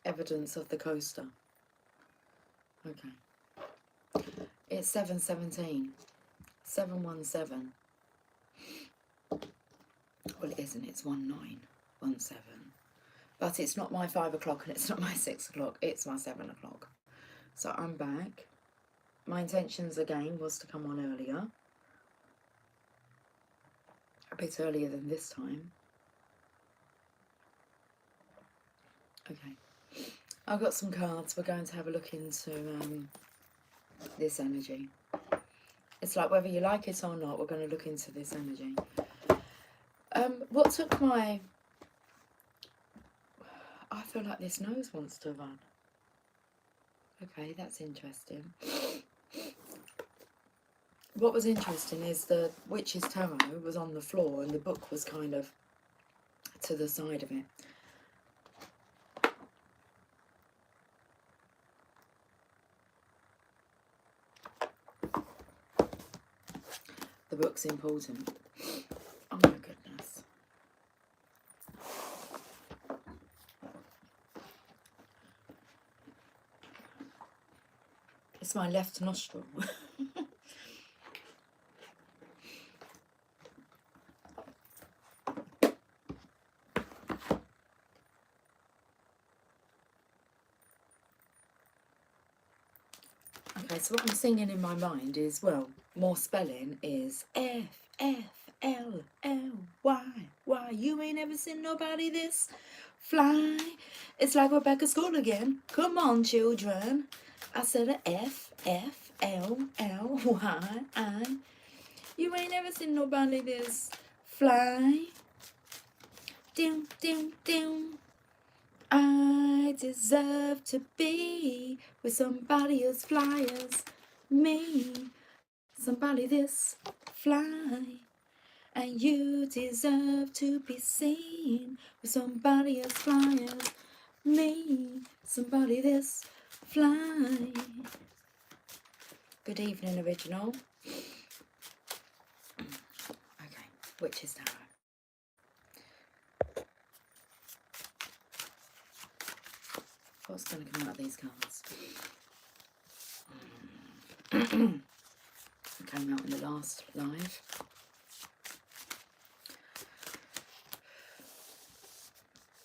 evidence of the coaster. Okay. It's 717. 717. Well, it isn't. It's 1917. But it's not my 5 o'clock and it's not my 6 o'clock. It's my 7 o'clock. So I'm back. My intentions again was to come on earlier. A bit earlier than this time. Okay. I've got some cards. We're going to have a look into this energy. It's like whether you like it or not, we're going to look into this energy. What took my... I feel like this nose wants to run. Okay, that's interesting. What was interesting is the Witch's Tarot was on the floor and the book was kind of to the side of it. The book's important. Oh my goodness. It's my left nostril. Okay, so what I'm singing in my mind is, well, more spelling is F-F-L-L-Y. You ain't ever seen nobody this fly. It's like we're back at school again. Come on, children. I said a F-F-L-L-Y. You ain't ever seen nobody this fly. Dim, dim, dim. I deserve to be with somebody as fly as me. Somebody this fly. And you deserve to be seen with somebody as fly as me. Somebody this fly. Good evening, original. Okay, Witch's Tarot. What's going to come out of these cards? It came out in the last live.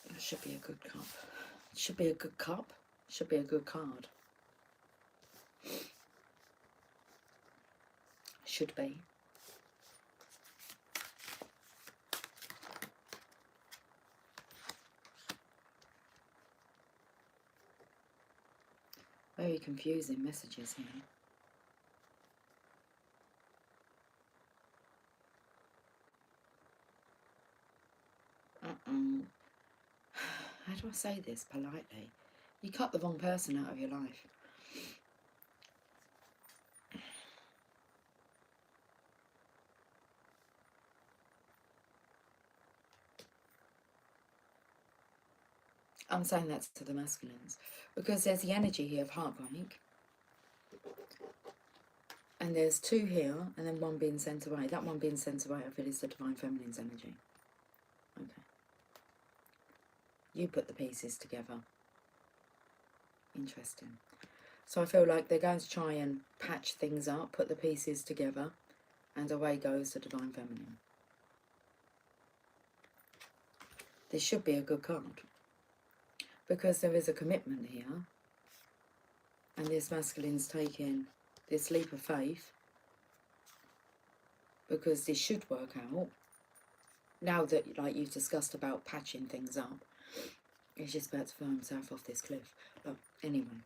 It should be a good cup. It should be a good cup. It should be a good card. Should be. Very confusing messages here. How do I say this politely? You cut the wrong person out of your life. I'm saying that to the masculines because there's the energy here of heartbreak. And there's 2 here and then 1 being sent away. That 1 being sent away, I feel, is the Divine Feminine's energy. Okay. You put the pieces together. Interesting. So I feel like they're going to try and patch things up, put the pieces together, and away goes the Divine Feminine. This should be a good card. Because there is a commitment here. And this masculine's taking this leap of faith. Because this should work out. Now that, like you've discussed about patching things up. He's just about to throw himself off this cliff. But anyway.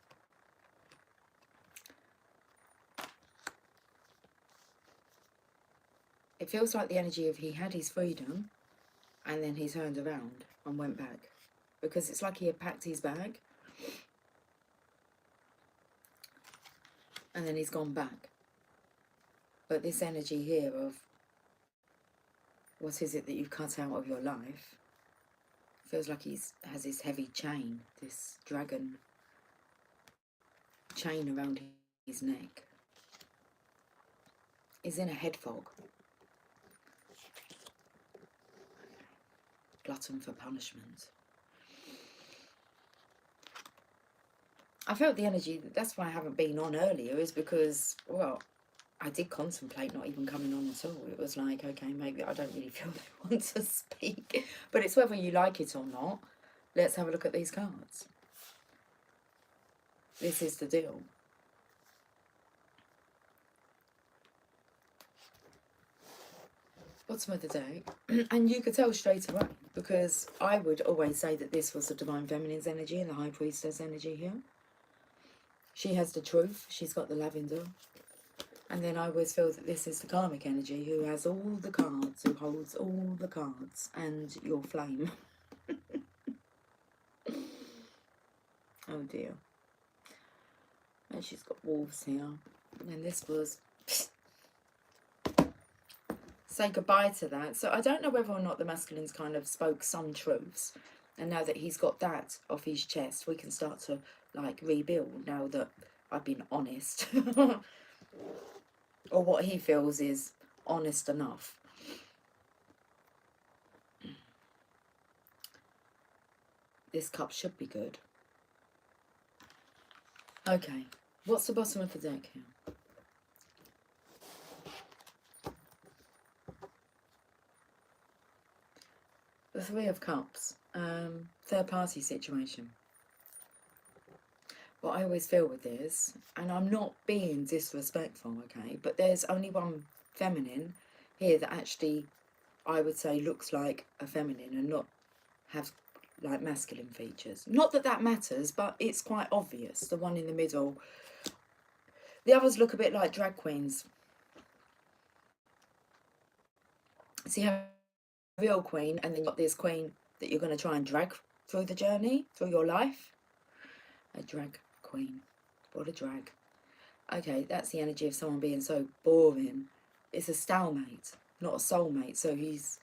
It feels like the energy of he had his freedom. And then he turned around and went back. Because it's like he had packed his bag. And then he's gone back. But this energy here of what is it that you've cut out of your life feels like he has this heavy chain, this dragon chain around his neck. He's in a head fog. Glutton for punishment. I felt the energy, that's why I haven't been on earlier, is because, well, I did contemplate not even coming on at all. It was like, okay, maybe I don't really feel they want to speak. But it's whether you like it or not. Let's have a look at these cards. This is the deal. Bottom of the deck. And you could tell straight away, because I would always say that this was the Divine Feminine's energy and the High Priestess energy here. She has the truth. She's got the lavender. And then I always feel that this is the karmic energy, who has all the cards, who holds all the cards, and your flame. Oh dear. And she's got wolves here. And this was... say goodbye to that. So I don't know whether or not the masculines kind of spoke some truths. And now that he's got that off his chest, we can start to, like, rebuild now that I've been honest. Or what he feels is honest enough. This cup should be good. Okay, what's the bottom of the deck here? The Three of Cups. Third party situation. What I always feel with this, and I'm not being disrespectful, okay, but there's only one feminine here that actually, I would say, looks like a feminine and not have like masculine features. Not that that matters, but it's quite obvious. The one in the middle. The others look a bit like drag queens. See how real queen, and then you've got this queen that you're going to try and drag through the journey, through your life. A drag queen. What a drag. Okay, that's the energy of someone being so boring. It's a stalemate, not a soulmate. So he's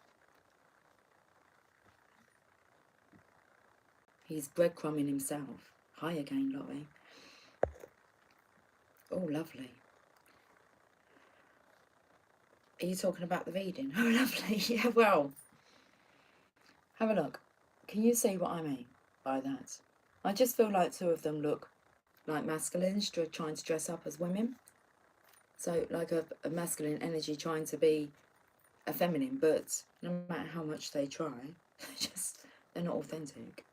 breadcrumbing himself. Hi again, Laurie. Oh, lovely. Are you talking about the reading? Oh, lovely. Yeah, well, have a look. Can you see what I mean by that? I just feel like two of them look like masculines trying to dress up as women. So like a masculine energy trying to be a feminine, but no matter how much they try, they're not authentic.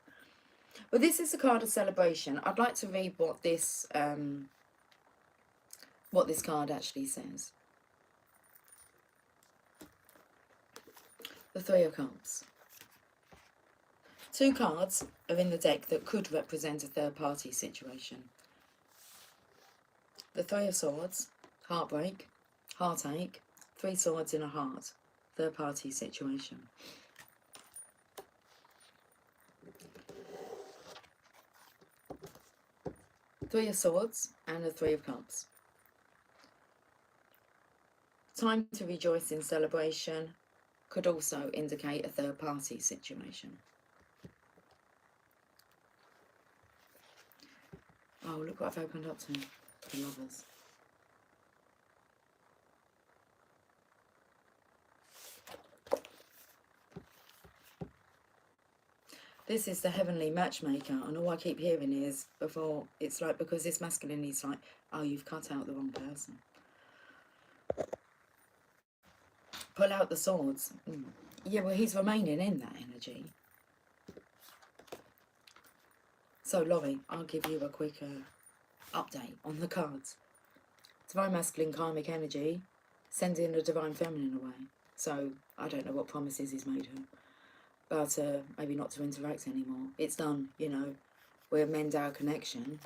But this is a card of celebration. I'd like to read what this card actually says. The Three of Cups. Two cards are in the deck that could represent a third party situation. The Three of Swords, heartbreak, heartache, three swords in a heart, third party situation. Three of Swords and the Three of Cups. Time to rejoice in celebration could also indicate a third party situation. Oh, look what I've opened up to the Lovers. This is the heavenly matchmaker, and all I keep hearing is, before, it's like, because this masculine is like, oh, you've cut out the wrong person. Pull out the swords. Yeah, well, he's remaining in that energy. So, Laurie, I'll give you a quick update on the cards. Divine masculine karmic energy, sending the divine feminine away. So, I don't know what promises he's made her. But maybe not to interact anymore. It's done, you know. We amend our connection.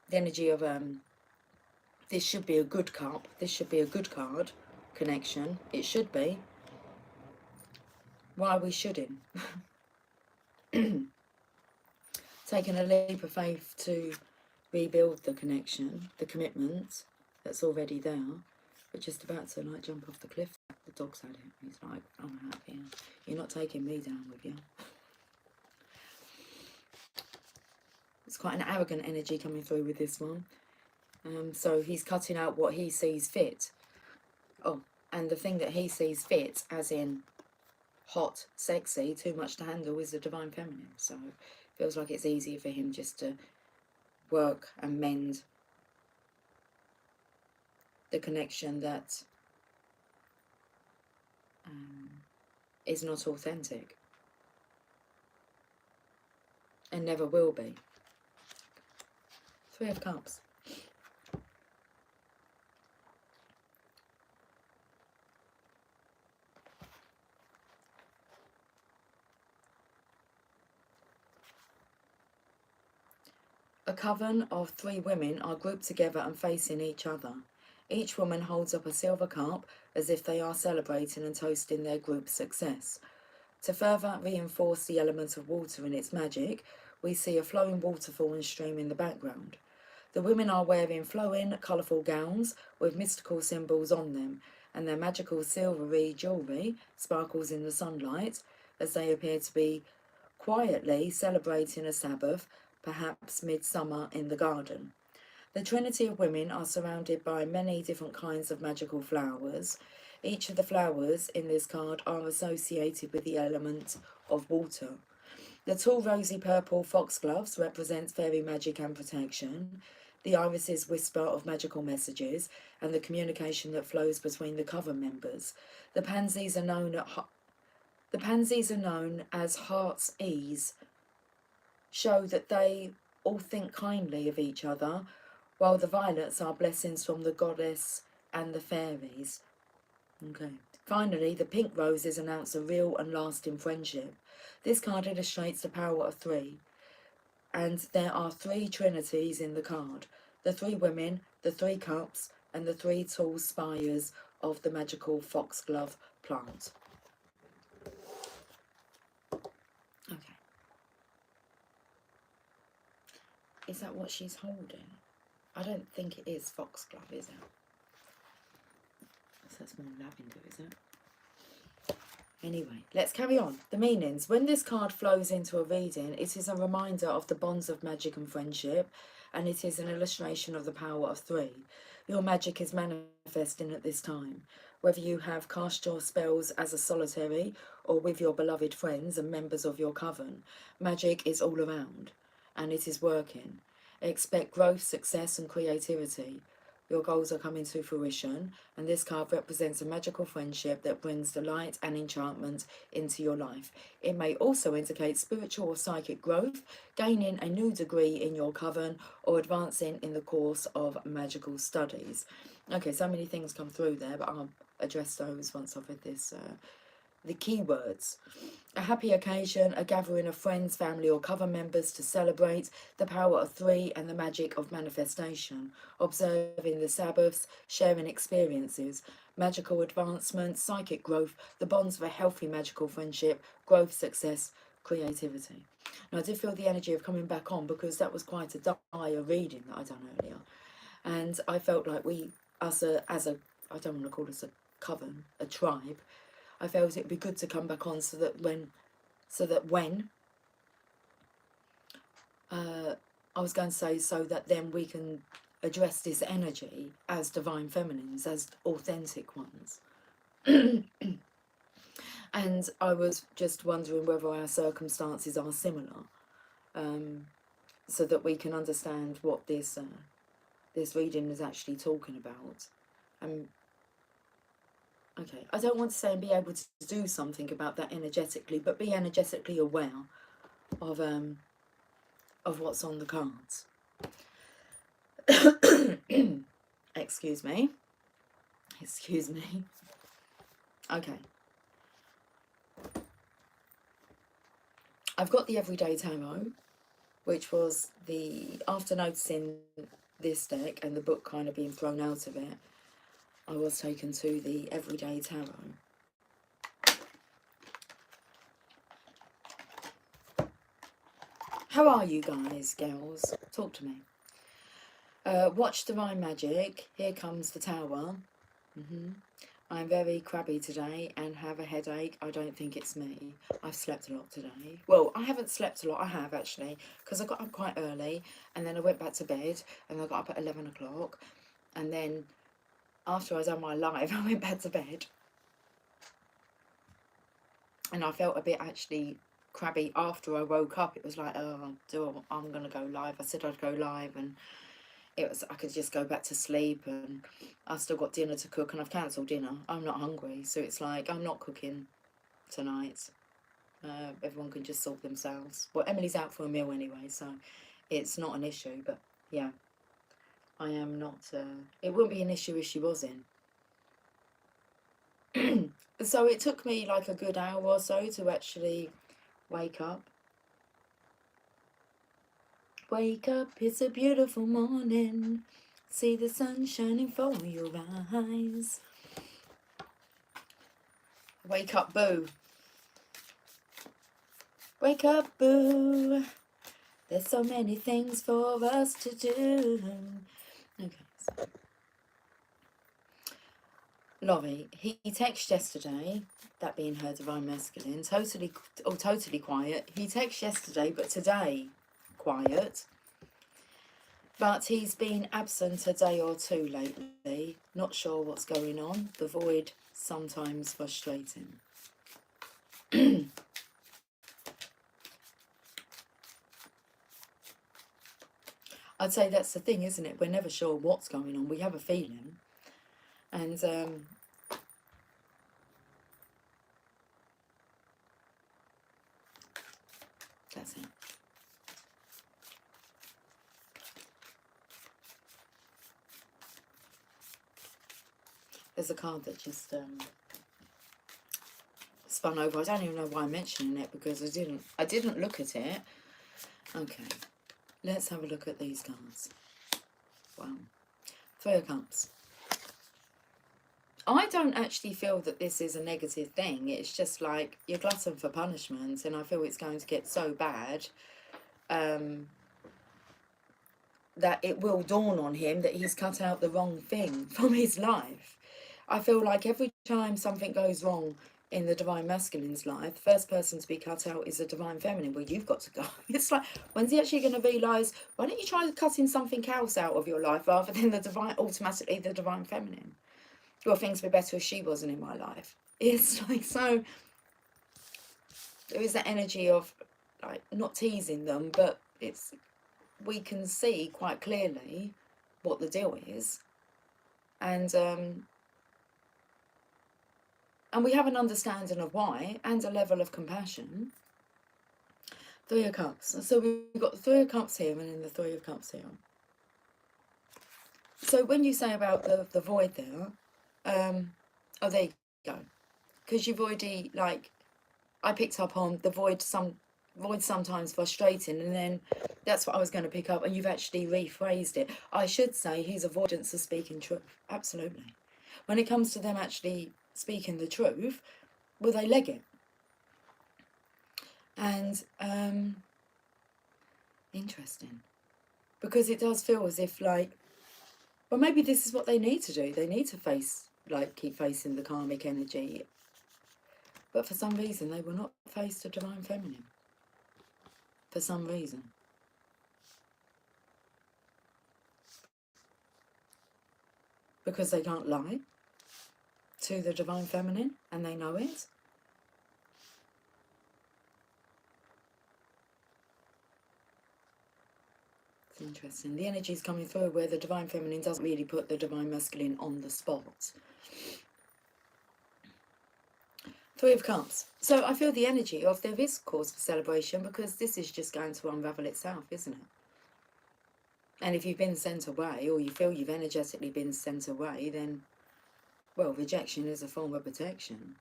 The energy of this should be a good cup. This should be a good card. Connection. It should be. Why we shouldn't. Taking a leap of faith to rebuild the connection, the commitment that's already there. But just about to like jump off the cliff. The dog's had it. He's like, I'm happy. You're not taking me down with you. It's quite an arrogant energy coming through with this one. So he's cutting out what he sees fit. Oh, and the thing that he sees fit, as in hot, sexy, too much to handle, is the divine feminine. So Feels like it's easier for him just to work and mend the connection that is not authentic and never will be. 3 of Cups. A coven of 3 women are grouped together and facing each other. Each woman holds up a silver cup as if they are celebrating and toasting their group's success. To further reinforce the element of water and its magic, we see a flowing waterfall and stream in the background. The women are wearing flowing, colourful gowns with mystical symbols on them, and their magical silvery jewellery sparkles in the sunlight as they appear to be quietly celebrating a Sabbath, perhaps midsummer in the garden. The trinity of women are surrounded by many different kinds of magical flowers. Each of the flowers in this card are associated with the element of water. The tall rosy purple foxgloves represents fairy magic and protection. The irises whisper of magical messages and the communication that flows between the coven members. The pansies are known as heart's ease, show that they all think kindly of each other, while the violets are blessings from the goddess and the fairies. Okay. Finally, the pink roses announce a real and lasting friendship. This card illustrates the power of 3, and there are 3 trinities in the card. The 3 women, the 3 cups, and the 3 tall spires of the magical foxglove plant. Okay. Is that what she's holding? I don't think it is foxglove, is it? So that's more lavender, is it? Anyway, let's carry on. The meanings. When this card flows into a reading, it is a reminder of the bonds of magic and friendship, and it is an illustration of the power of 3. Your magic is manifesting at this time. Whether you have cast your spells as a solitary or with your beloved friends and members of your coven, magic is all around, and it is working. Expect growth, success, and creativity. Your goals are coming to fruition, and this card represents a magical friendship that brings delight and enchantment into your life. It may also indicate spiritual or psychic growth, gaining a new degree in your coven, or advancing in the course of magical studies. Okay, so many things come through there, but I'll address those once I've read this. The keywords. A happy occasion, a gathering of friends, family or coven members to celebrate the power of 3 and the magic of manifestation, observing the Sabbaths, sharing experiences, magical advancement, psychic growth, the bonds of a healthy magical friendship, growth, success, creativity. Now I did feel the energy of coming back on because that was quite a dire reading that I done earlier, and I felt like as a I don't want to call us a coven, a tribe, I felt it'd be good to come back on so that when I was going to say, so that then we can address this energy as divine feminines, as authentic ones. And I was just wondering whether our circumstances are similar, so that we can understand what this reading is actually talking about. Okay, I don't want to say and be able to do something about that energetically, but be energetically aware of what's on the cards. Excuse me. Okay. I've got the Everyday Tarot, which was after noticing this deck and the book kind of being thrown out of it, I was taken to the Everyday Tarot. How are you guys, girls? Talk to me. Watch Divine Magic. Here comes the Tower. I'm very crabby today and have a headache. I don't think it's me. I've slept a lot today. Well, I haven't slept a lot. I have, actually, because I got up quite early and then I went back to bed and I got up at 11 o'clock, and then after I done my live, I went back to bed. And I felt a bit actually crabby after I woke up. It was like, oh, I'm going to go live. I said I'd go live, and it was, I could just go back to sleep, and I've still got dinner to cook, and I've cancelled dinner. I'm not hungry, so it's like, I'm not cooking tonight. Everyone can just sort themselves. Well, Emily's out for a meal anyway, so it's not an issue, but yeah, I am not, it wouldn't be an issue if she was in. So it took me like a good hour or so to actually wake up. Wake up, it's a beautiful morning. See the sun shining for your eyes. Wake up, boo. Wake up, boo. There's so many things for us to do. Okay. So. Laurie, he texted yesterday, that being her divine masculine, totally quiet. He texted yesterday, but today, quiet. But he's been absent a day or two lately. Not sure what's going on. The void, sometimes frustrating. I'd say that's the thing, isn't it? We're never sure what's going on. We have a feeling. And that's it. There's a card that just spun over. I don't even know why I'm mentioning it, because I didn't look at it. Okay, let's have a look at these cards. Wow. 3 of Cups. I don't actually feel that this is a negative thing. It's just like, you're glutton for punishment, and I feel it's going to get so bad that it will dawn on him that he's cut out the wrong thing from his life. I feel like every time something goes wrong in the divine masculine's life, the first person to be cut out is the divine feminine. Well, you've got to go. It's like, when's he actually going to realise, why don't you try cutting something else out of your life rather than the divine, automatically the divine feminine? Well, things would be better if she wasn't in my life. It's like, so there is that energy of like not teasing them, but it's, we can see quite clearly what the deal is, and we have an understanding of why, and a level of compassion. 3 of Cups. So we've got the 3 of Cups here, and then the 3 of Cups here. So when you say about the void there, oh, there you go. Because you've already, like, I picked up on the void, sometimes frustrating, and then that's what I was going to pick up, and you've actually rephrased it. I should say his avoidance of speaking truth. Absolutely. When it comes to them actually speaking the truth, well, they leg it. And interesting, because it does feel as if, like, well, maybe this is what they need to do. They need to face, like, keep facing the karmic energy, but for some reason they will not face the divine feminine. For some reason. Because they can't lie to the divine feminine, and they know it. It's interesting. The energy is coming through where the divine feminine doesn't really put the divine masculine on the spot. 3 of Cups. So I feel the energy of there is cause for celebration, because this is just going to unravel itself, isn't it? And if you've been sent away, or you feel you've energetically been sent away, then, well, rejection is a form of protection.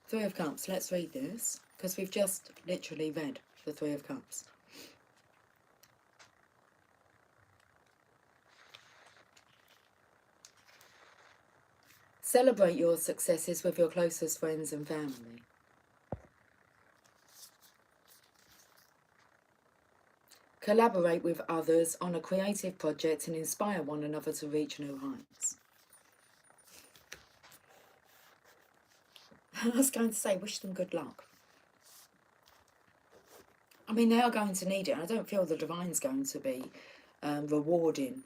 Three of Cups. Let's read this, because we've just literally read the 3 of Cups. Celebrate your successes with your closest friends and family. Collaborate with others on a creative project and inspire one another to reach new heights. I was going to say, wish them good luck. I mean, they are going to need it. I don't feel the divine's going to be rewarding.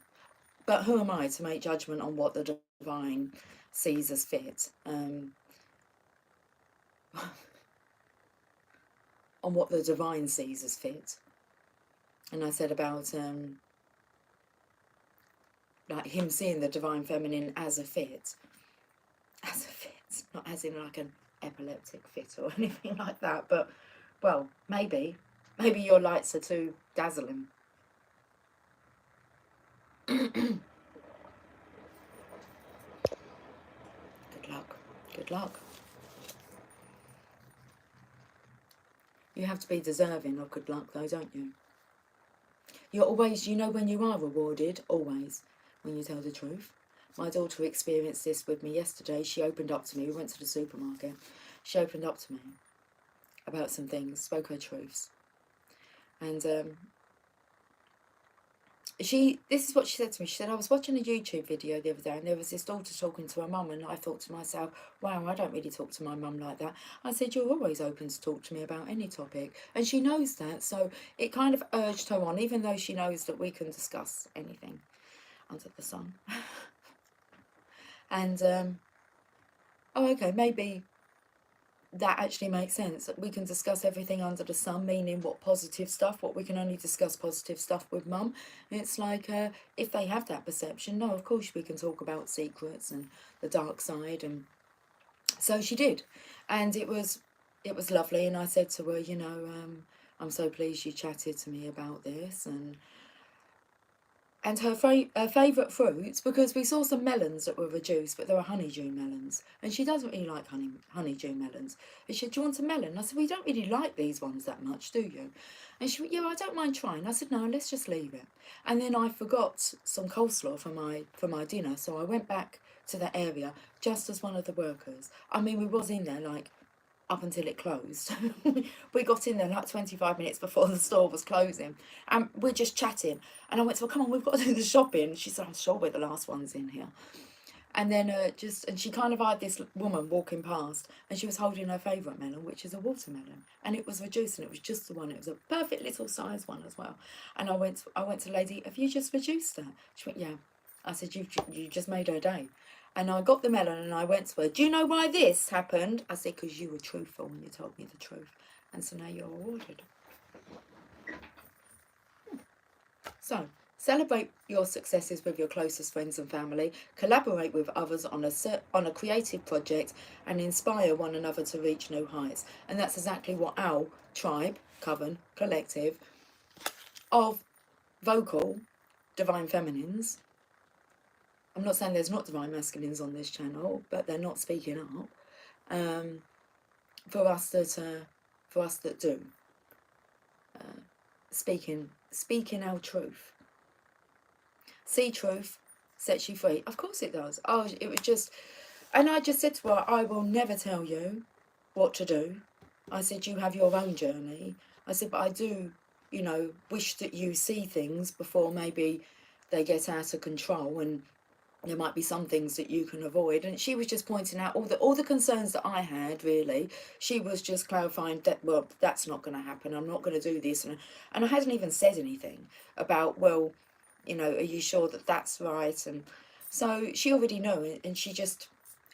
But who am I to make judgment on what the divine sees as fit? on what the divine sees as fit. And I said about like him seeing the divine feminine as a fit, not as in like an epileptic fit or anything like that, but well, maybe your lights are too dazzling. Good luck. Good luck. You have to be deserving of good luck though, don't you? You're always, you know when you are rewarded, always, when you tell the truth. My daughter experienced this with me yesterday. She opened up to me, we went to the supermarket. She opened up to me about some things, spoke her truths. And this is what she said to me. She said, I was watching a YouTube video the other day and there was this daughter talking to her mum, and I thought to myself, wow, I don't really talk to my mum like that. I said, you're always open to talk to me about any topic. And she knows that, so it kind of urged her on, even though she knows that we can discuss anything under the sun. And, oh, okay, maybe that actually makes sense. That we can discuss everything under the sun, meaning what positive stuff, what we can only discuss positive stuff with mum. It's like, if they have that perception, no, of course we can talk about secrets and the dark side. And so she did. And it was lovely. And I said to her, you know, I'm so pleased you chatted to me about this. And her favourite fruits, because we saw some melons that were reduced, but they were honeydew melons. And she doesn't really like honeydew melons. And she said, do you want a melon? I said, well, you don't really like these ones that much, do you? And she went, yeah, I don't mind trying. I said, no, let's just leave it. And then I forgot some coleslaw for my dinner, so I went back to that area just as one of the workers. I mean, we was in there like up until it closed. We got in there like 25 minutes before the store was closing, and we're just chatting, and I went to her, come on, we've got to do the shopping. She said, I'm sure we're the last ones in here. And then and she kind of had this woman walking past, and she was holding her favourite melon, which is a watermelon, and it was reduced, and it was just the one. It was a perfect little size one as well. And I went to the lady, have you just reduced that? She went, yeah. I said, you just made her day. And I got the melon and I went to her, do you know why this happened? I said, because you were truthful when you told me the truth. And so now you're rewarded. So, celebrate your successes with your closest friends and family, collaborate with others on a creative project, and inspire one another to reach new heights. And that's exactly what our tribe, coven, collective of vocal divine feminines, I'm not saying there's not divine masculines on this channel, but they're not speaking up. For us that do, speaking our truth. See truth sets you free. Of course it does. Oh, it was just, and I just said to her, I will never tell you what to do. I said, you have your own journey. I said, but I do, you know, wish that you see things before maybe they get out of control, and there might be some things that you can avoid. And she was just pointing out all the concerns that I had, really. She was just clarifying that, well, that's not going to happen. I'm not going to do this. And I hadn't even said anything about, well, you know, are you sure that that's right? And so she already knew, and she just,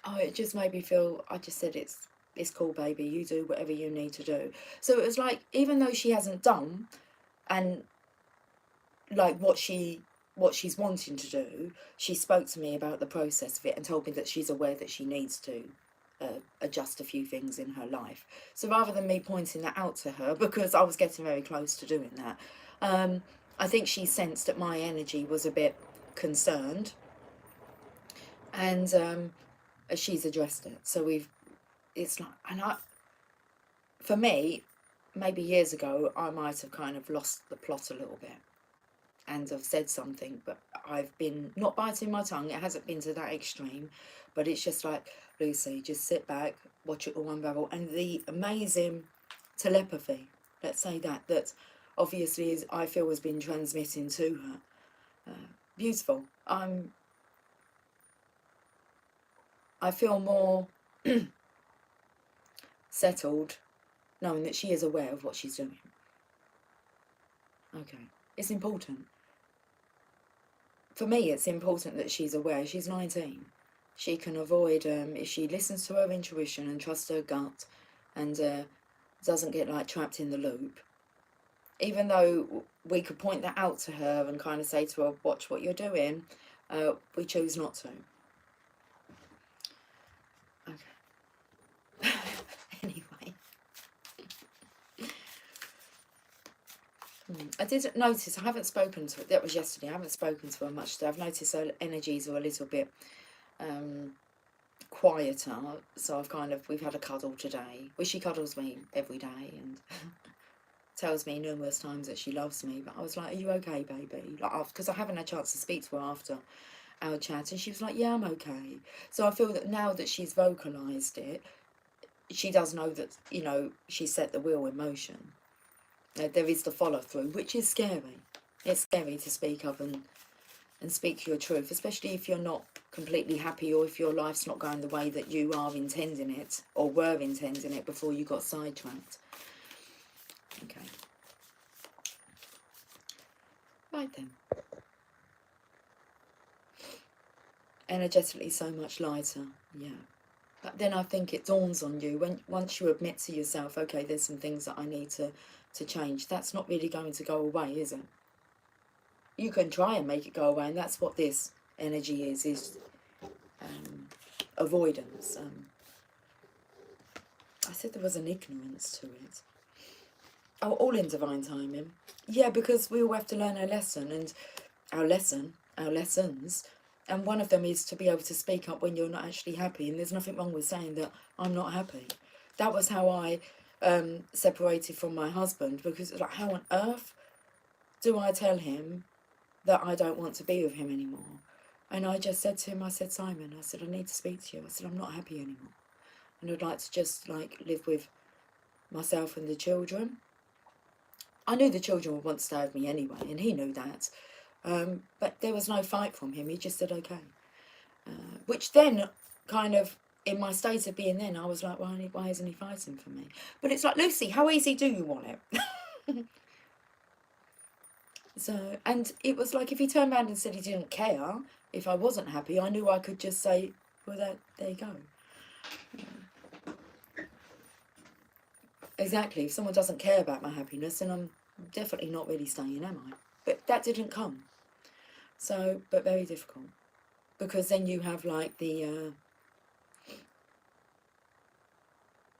oh, it just made me feel, I just said, it's cool, baby. You do whatever you need to do. So it was like, even though she hasn't done, and like what she's wanting to do, she spoke to me about the process of it and told me that she's aware that she needs to adjust a few things in her life. So rather than me pointing that out to her, because I was getting very close to doing that, I think she sensed that my energy was a bit concerned, and she's addressed it. So it's like, and for me, maybe years ago, I might have kind of lost the plot a little bit, and I've said something, but I've been not biting my tongue. It hasn't been to that extreme, but it's just like, Lucy, just sit back, watch it all unravel. And the amazing telepathy, let's say that obviously I feel has been transmitting to her. Beautiful. I feel more settled knowing that she is aware of what she's doing. Okay, it's important. For me, it's important that she's aware. She's 19. She can avoid, if she listens to her intuition and trusts her gut, and doesn't get like trapped in the loop. Even though we could point that out to her and kind of say to her, watch what you're doing, we choose not to. Okay. Anyway. I did notice, I haven't spoken to her, that was yesterday, I haven't spoken to her much today. I've noticed her energies are a little bit quieter, so we've had a cuddle today. Well, she cuddles me every day and tells me numerous times that she loves me, but I was like, are you okay, baby? Like, because I haven't had a chance to speak to her after our chat, and she was like, yeah, I'm okay. So I feel that now that she's vocalised it, she does know that, you know, she set the wheel in motion. There is the follow through, which is scary. It's scary to speak up and speak your truth, especially if you're not completely happy, or if your life's not going the way that you are intending it, or were intending it before you got sidetracked. Okay. Right then. Energetically so much lighter, yeah. But then I think it dawns on you, once you admit to yourself, okay, there's some things that I need to change, that's not really going to go away, is it? You can try and make it go away, and that's what this energy is avoidance. I said there was an ignorance to it. Oh, all in divine timing. Yeah, because we all have to learn our lesson, and our lessons, and one of them is to be able to speak up when you're not actually happy, and there's nothing wrong with saying that I'm not happy. That was how I separated from my husband, because like, how on earth do I tell him that I don't want to be with him anymore? And I just said to him, I said, Simon, I said, I need to speak to you. I said, I'm not happy anymore, and I'd like to just like live with myself and the children. I knew the children would want to stay with me anyway, and he knew that. But there was no fight from him. He just said, okay. Which then, kind of, in my state of being then, I was like, why isn't he fighting for me? But it's like, Lucy, how easy do you want it? So, and it was like, if he turned around and said he didn't care, if I wasn't happy, I knew I could just say, well, there you go. Exactly. If someone doesn't care about my happiness, then I'm definitely not really staying, am I? But that didn't come. So, but very difficult. Because then you have like the,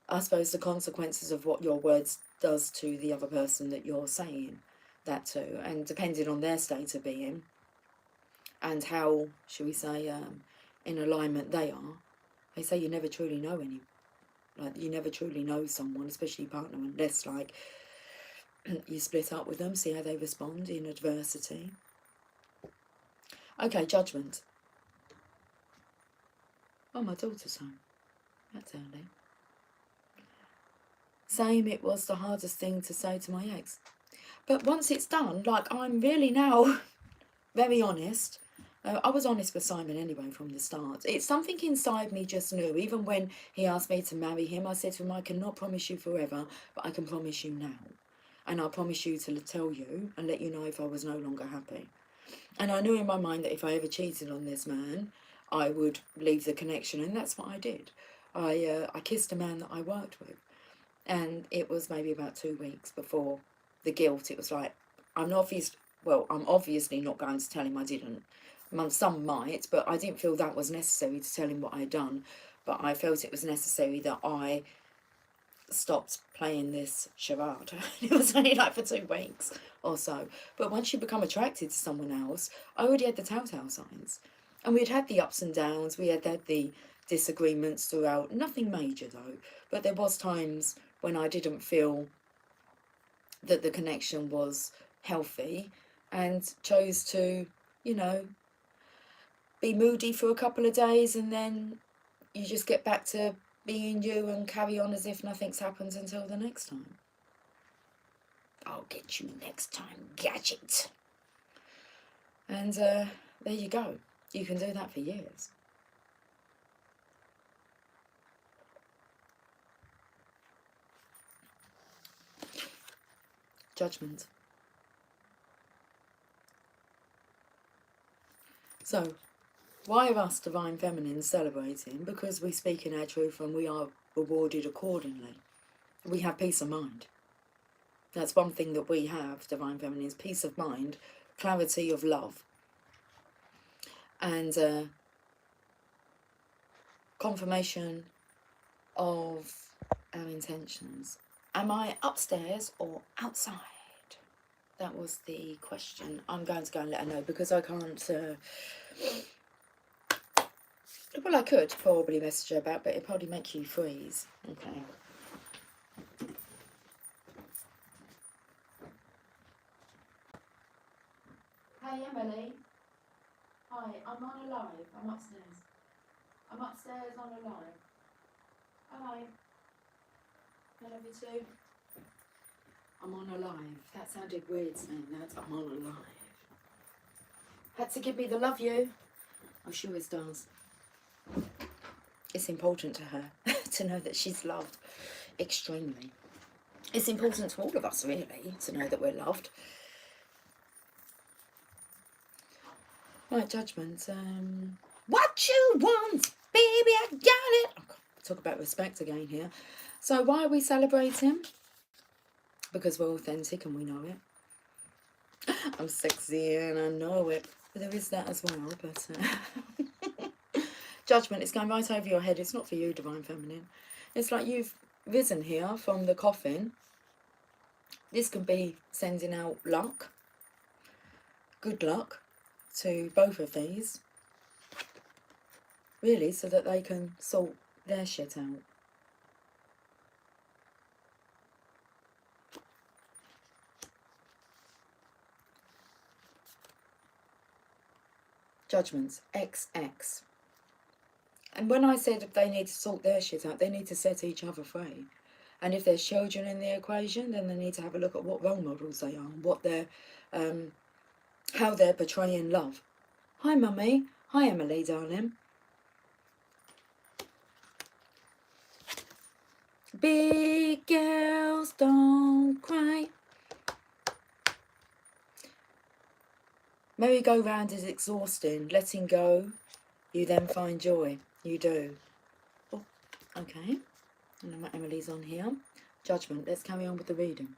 I suppose, the consequences of what your words does to the other person that you're saying that to. And depending on their state of being and how, shall we say, in alignment they are, they say you never truly know any. Like, you never truly know someone, especially your partner, unless, like, you split up with them, see how they respond in adversity. Okay, judgment. Oh, my daughter's home. That's early. Same, it was the hardest thing to say to my ex. But once it's done, like, I'm really now very honest. I was honest with Simon anyway from the start. It's something inside me just knew. Even when he asked me to marry him, I said to him, I cannot promise you forever, but I can promise you now. And I promise you to tell you and let you know if I was no longer happy. And I knew in my mind that if I ever cheated on this man, I would leave the connection, and that's what I did. I kissed a man that I worked with, and it was maybe about 2 weeks before the guilt. It was like, I'm obviously not going to tell him I didn't. Some might, but I didn't feel that was necessary to tell him what I'd done. But I felt it was necessary that I stopped playing this charade. It was only like for 2 weeks or so. But once you become attracted to someone else, I already had the telltale signs. And we'd had the ups and downs, we had the disagreements throughout. Nothing major though, but there was times when I didn't feel that the connection was healthy, and chose to, you know, be moody for a couple of days, and then you just get back to being you and carry on as if nothing's happened until the next time. I'll get you next time, gadget. And there you go. You can do that for years. Judgment. So, why are us divine feminines celebrating? Because we speak in our truth and we are rewarded accordingly. we have peace of mind. That's one thing that we have, Divine Feminine, is peace of mind, clarity of love, and confirmation of our intentions. Am I upstairs or outside? That was the question. I'm going to go and let her know, because I can't... well, I could probably message her about, but it'd probably make you freeze. Okay. Hey, Emily. Hi, I'm on a live. I'm upstairs. I'm upstairs on a live. Hi. I love you too. I'm on a live. That sounded weird saying that. I'm on a live. Had to give me the love you. Oh, she always does. It's important to her to know that she's loved extremely. It's important to all of us, really, to know that we're loved. Right, judgment. What you want, baby, I got it. Oh, God, talk about respect again here. So why are we celebrating? Because we're authentic and we know it. I'm sexy and I know it. But there is that as well. But judgment is going right over your head. It's not for you, Divine Feminine. It's like you've risen here from the coffin. This can be sending out luck, good luck, to both of these, really, so that they can sort their shit out. Judgments, XX. And when I said they need to sort their shit out, they need to set each other free. And if there's children in the equation, then they need to have a look at what role models they are, what they're, how they're portraying love. Hi, Mummy. Hi, Emily, darling. Big girls don't cry. Merry-go-round is exhausting. Letting go, you then find joy. You do. Oh, okay. And then Emily's on here. Judgment. Let's carry on with the reading.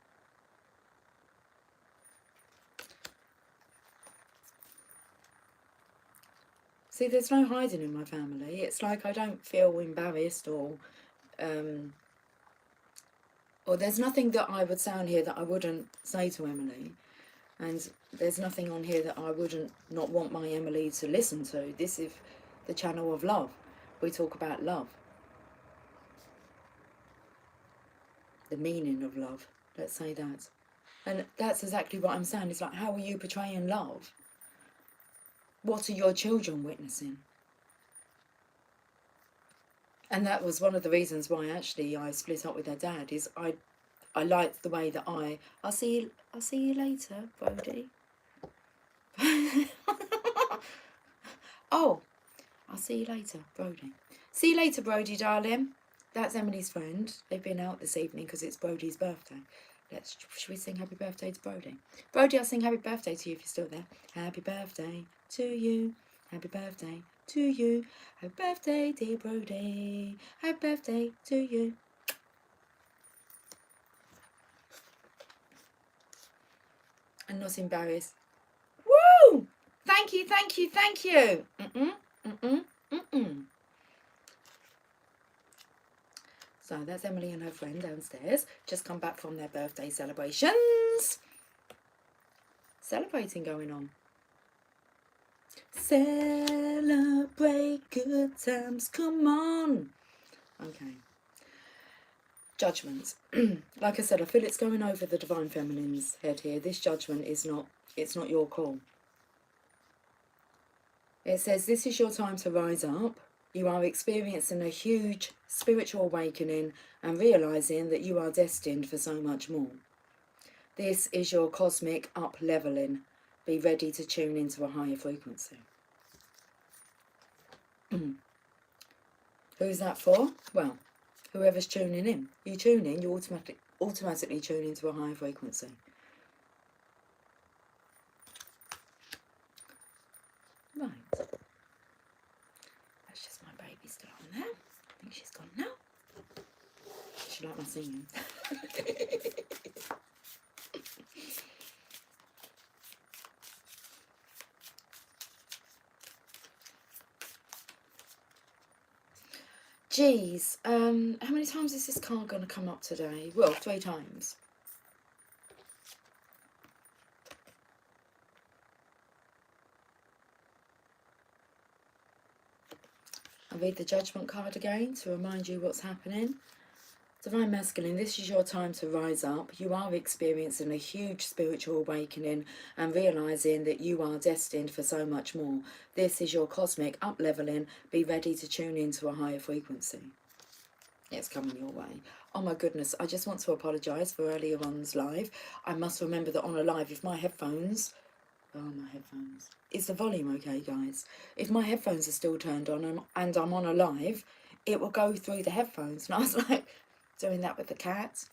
See, there's no hiding in my family. It's like I don't feel embarrassed or there's nothing that I would say on here that I wouldn't say to Emily. And there's nothing on here that I wouldn't not want my Emily to listen to. This is the channel of love. We talk about love. The meaning of love. Let's say that. And that's exactly what I'm saying. It's like, how are you portraying love? What are your children witnessing? And that was one of the reasons why actually I split up with her dad, is I liked the way that I'll see you later, Brody. Oh, I'll see you later, Brody. See you later, Brody, darling. That's Emily's friend. They've been out this evening because it's Brody's birthday. Should we sing happy birthday to Brody? Brody, I'll sing happy birthday to you if you're still there. Happy birthday to you. Happy birthday to you. Happy birthday, dear Brody. Happy birthday to you. I'm not embarrassed. Woo! Thank you, thank you, thank you. So that's Emily and her friend downstairs. Just come back from their birthday celebrations. Celebrating going on. Celebrate good times. Come on. Okay. Judgment. Like I said, I feel it's going over the Divine Feminine's head here. This judgment is not, it's not your call. It says, this is your time to rise up. You are experiencing a huge spiritual awakening and realising that you are destined for so much more. This is your cosmic up-leveling. Be ready to tune into a higher frequency. Who's that for? Well, whoever's tuning in. You tune in, you automatically tune into a higher frequency. Right. That's just my baby still on there. I think she's gone now. She like my singing. Geez, how many times is this card going to come up today? Well, 3 times. I'll read the Judgment card again to remind you what's happening. Divine Masculine, this is your time to rise up. You are experiencing a huge spiritual awakening and realising that you are destined for so much more. This is your cosmic up-leveling. Be ready to tune into a higher frequency. It's coming your way. Oh my goodness, I just want to apologise for earlier on's live. I must remember that on a live, if my headphones... Oh, my headphones. Is the volume okay, guys? If my headphones are still turned on and I'm on a live, it will go through the headphones. And I was like, doing that with the cat.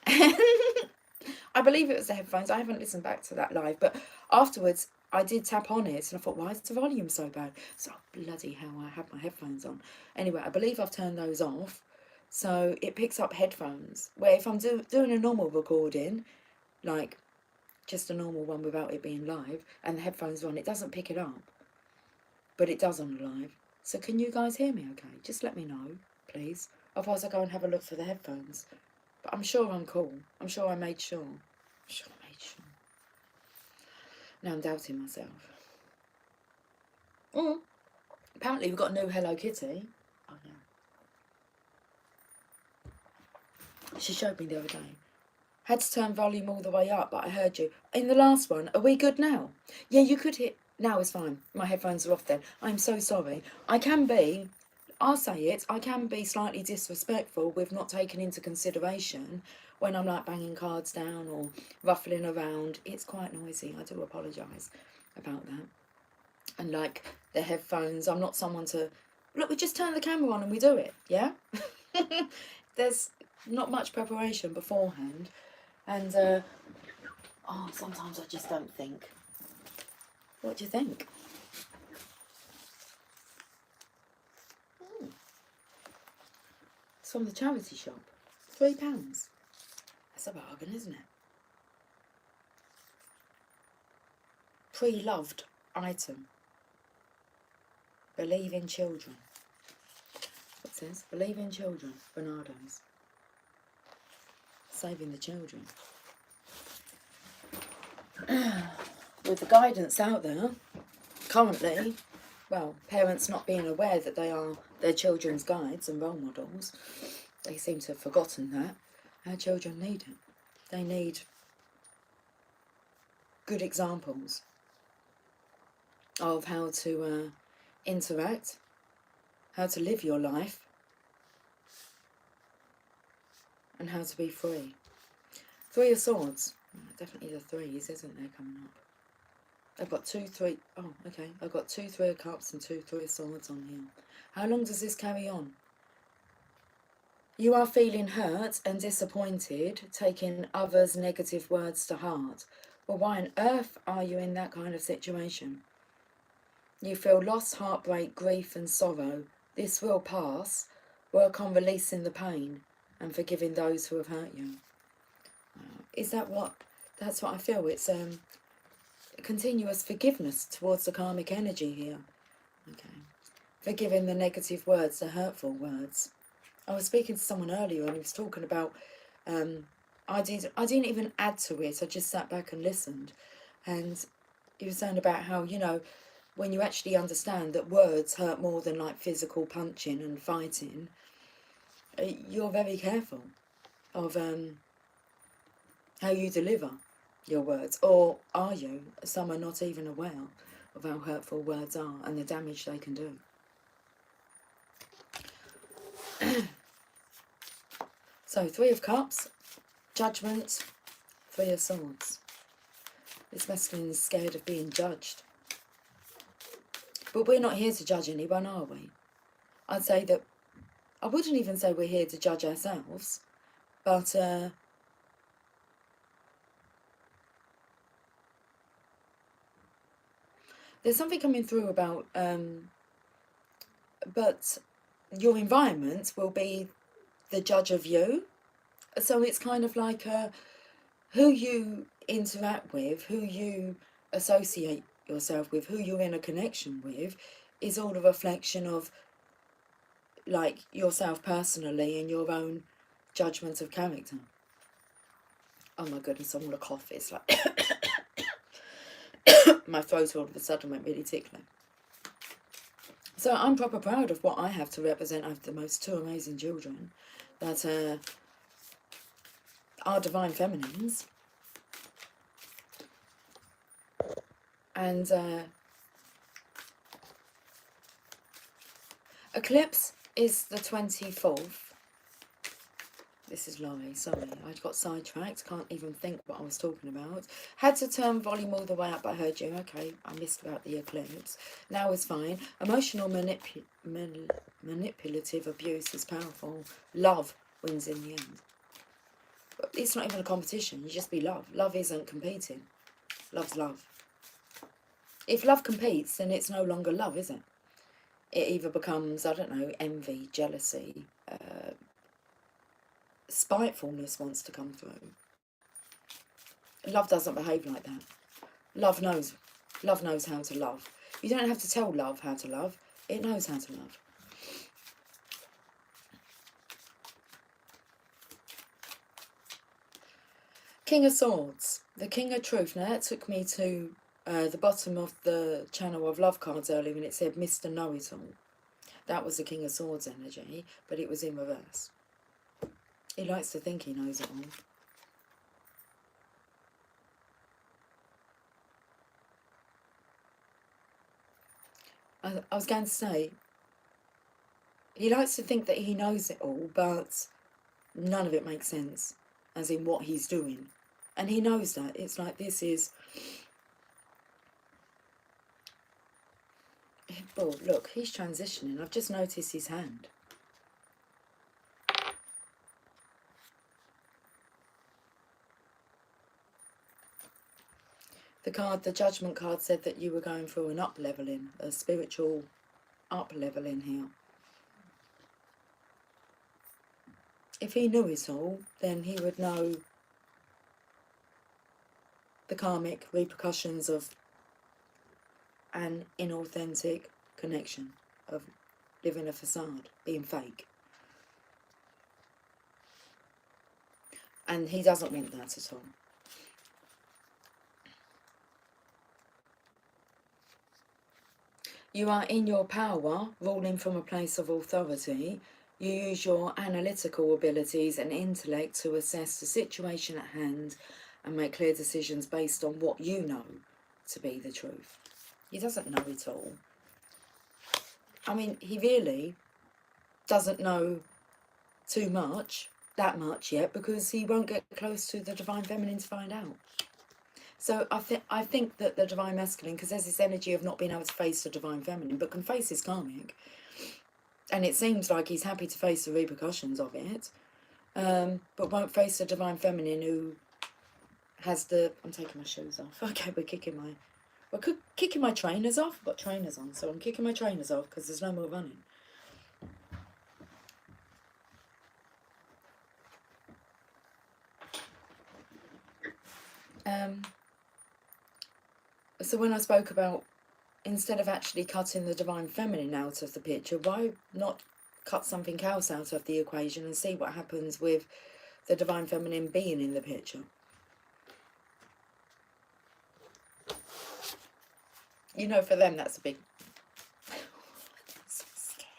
I believe it was the headphones. I haven't listened back to that live. But afterwards, I did tap on it. And I thought, why is the volume so bad? So, bloody hell, I had my headphones on. Anyway, I believe I've turned those off. So, it picks up headphones. Where if I'm doing a normal recording, like... just a normal one without it being live, and the headphones are on, it doesn't pick it up, but it does on the live. So can you guys hear me okay? Just let me know, please. Otherwise I'll go and have a look for the headphones. But I'm sure I'm cool. I'm sure I made sure. Now I'm doubting myself. Apparently we've got a new Hello Kitty. Oh yeah. She showed me the other day. Had to turn volume all the way up, but I heard you. In the last one, are we good now? Yeah, you could hit... Now it's fine. My headphones are off then. I'm so sorry. I can be... I'll say it. I can be slightly disrespectful with not taking into consideration when I'm like banging cards down or ruffling around. It's quite noisy. I do apologise about that. And like the headphones, I'm not someone to... Look, we just turn the camera on and we do it, yeah? There's not much preparation beforehand. And, sometimes I just don't think. What do you think? It's from the charity shop. £3. That's a bargain, isn't it? Pre-loved item. Believe in children. It says, believe in children. Bernardo's. Saving the children. With the guidance out there, currently, well, parents not being aware that they are their children's guides and role models, they seem to have forgotten that. Our children need it. They need good examples of how to interact, how to live your life, and how to be free. 3 of Swords. Definitely the 3s, isn't there, coming up? I've got 2, 3... Oh, okay. I've got 2 3 of Cups and 2 3 of Swords on here. How long does this carry on? You are feeling hurt and disappointed, taking others' negative words to heart. Well, why on earth are you in that kind of situation? You feel loss, heartbreak, grief and sorrow. This will pass. Work on releasing the pain and forgiving those who have hurt you. Is that what... That's what I feel. It's continuous forgiveness towards the karmic energy here. Okay. Forgiving the negative words, the hurtful words. I was speaking to someone earlier and he was talking about... I didn't even add to it. I just sat back and listened. And he was saying about how, you know, when you actually understand that words hurt more than like physical punching and fighting, you're very careful of how you deliver your words. Or are you? Some are not even aware of how hurtful words are and the damage they can do. So 3 of Cups, Judgment, 3 of Swords. This masculine is scared of being judged. But we're not here to judge anyone, are we? I'd say that, I wouldn't even say we're here to judge ourselves, but there's something coming through about, but your environment will be the judge of you. So it's kind of like who you interact with, who you associate yourself with, who you're in a connection with, is all a reflection of like yourself personally and your own judgment of character. Oh my goodness, I'm gonna cough. It's like my throat all of a sudden went really tickly. So I'm proper proud of what I have to represent. I have the most two amazing children that are divine feminines. And eclipse is the 24th. This is Laurie, sorry, I got sidetracked, can't even think what I was talking about. Had to turn volume all the way up, I heard you, okay, I missed about the eclipse. Now it's fine. Emotional manipulative abuse is powerful. Love wins in the end. But it's not even a competition, you just be love. Love isn't competing. Love's love. If love competes, then it's no longer love, is it? It either becomes, I don't know, envy, jealousy, spitefulness wants to come through. Love doesn't behave like that. Love knows how to love. You don't have to tell love how to love. It knows how to love. King of Swords. The King of Truth. Now that took me to the bottom of the channel of love cards earlier when it said Mr. Know-It-All. That was the King of Swords energy, but it was in reverse. He likes to think he knows it all. I was going to say, he likes to think that he knows it all, but none of it makes sense, as in what he's doing. And he knows that. It's like this is... Oh, look, he's transitioning. I've just noticed his hand. The judgment card said that you were going through an up-leveling, a spiritual up-leveling here. If he knew it all, then he would know the karmic repercussions of an inauthentic connection, of living a facade, being fake. And he doesn't want that at all. You are in your power, ruling from a place of authority. You use your analytical abilities and intellect to assess the situation at hand and make clear decisions based on what you know to be the truth. He doesn't know it all. I mean, he really doesn't know too much, that much yet, because he won't get close to the Divine Feminine to find out. So I think that the Divine Masculine, because there's this energy of not being able to face the Divine Feminine, but can face his karmic. And it seems like he's happy to face the repercussions of it, but won't face the Divine Feminine who has the... I'm taking my shoes off. Okay, we're kicking my trainers off. I've got trainers on, so I'm kicking my trainers off because there's no more running. So when I spoke about, instead of actually cutting the Divine Feminine out of the picture, why not cut something else out of the equation and see what happens with the Divine Feminine being in the picture? You know, for them, that's a big... I'm so scared.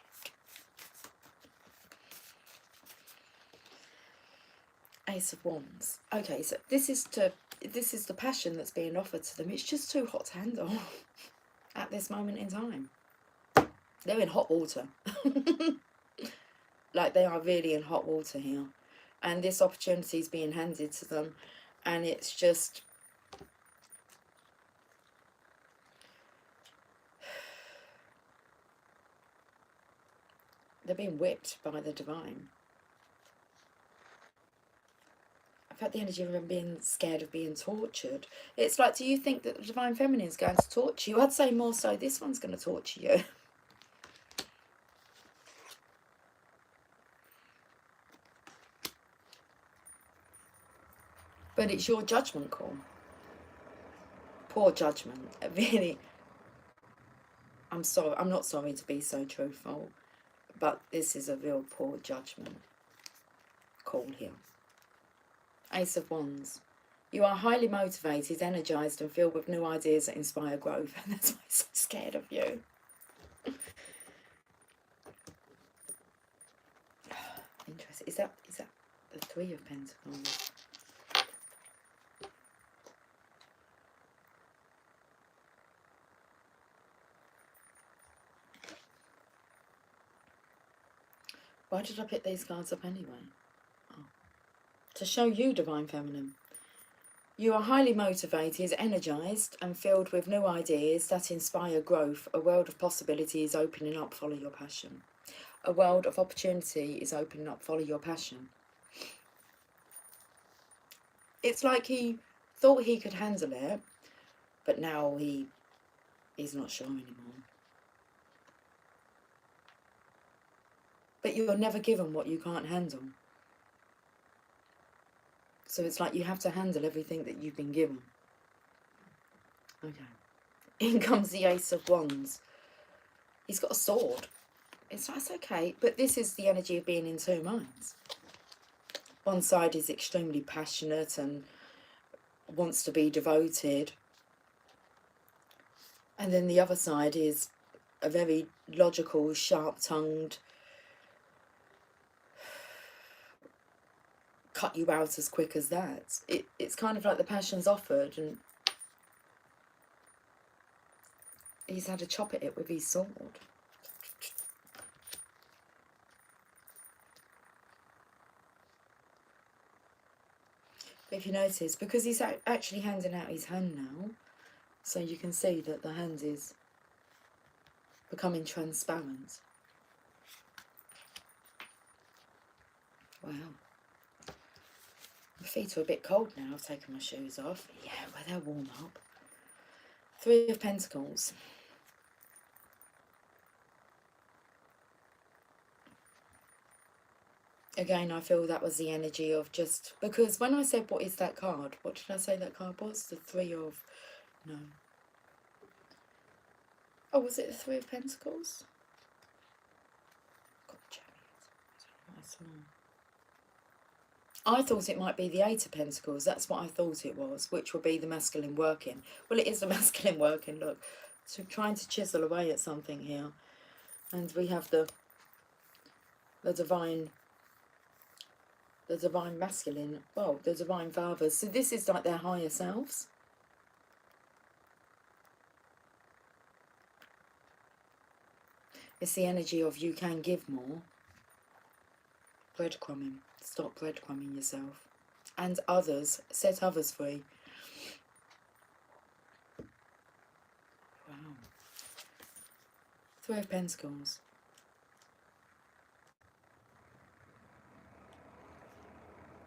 Ace of Wands. Okay, so this is the passion that's being offered to them. It's just too hot to handle at this moment in time. They're in hot water. Like, they are really in hot water here. And this opportunity is being handed to them. And it's just... they're being whipped by the Divine. I've had the energy of them being scared of being tortured. It's like, do you think that the Divine Feminine is going to torture you? I'd say more so this one's going to torture you. But it's your judgment call. Poor judgment. Really, I'm sorry. I'm not sorry to be so truthful, but this is a real poor judgment call here. Ace of Wands. You are highly motivated, energized, and filled with new ideas that inspire growth. And that's why I'm so scared of you. Interesting. Is that the Three of Pentacles? Why did I pick these cards up anyway? Oh. To show you, Divine Feminine. You are highly motivated, energized, and filled with new ideas that inspire growth. A world of possibility is opening up. Follow your passion. A world of opportunity is opening up. Follow your passion. It's like he thought he could handle it, but now he's not sure anymore. But you're never given what you can't handle. So it's like you have to handle everything that you've been given. Okay. In comes the Ace of Wands. He's got a sword. It's okay, but this is the energy of being in two minds. One side is extremely passionate and wants to be devoted. And then the other side is a very logical, sharp-tongued, cut you out as quick as that. It's kind of like the passion's offered and he's had a chop at it with his sword. But if you notice, because he's actually handing out his hand now, so you can see that the hand is becoming transparent. Wow. My feet are a bit cold now. I've taken my shoes off. Yeah, well, they'll warm up. Three of Pentacles. Again, I feel that was the energy of just... Because when I said, what is that card? What did I say that card was? The Three of... No. Oh, was it the Three of Pentacles? God, I thought it might be the Eight of Pentacles. That's what I thought it was, which would be the masculine working. Well, it is the masculine working, look. So trying to chisel away at something here. And we have the divine masculine, well, the divine fathers. So this is like their higher selves. It's the energy of you can give more. Breadcrumbing. Stop breadcrumbing yourself. And others. Set others free. Wow. Three of Pentacles.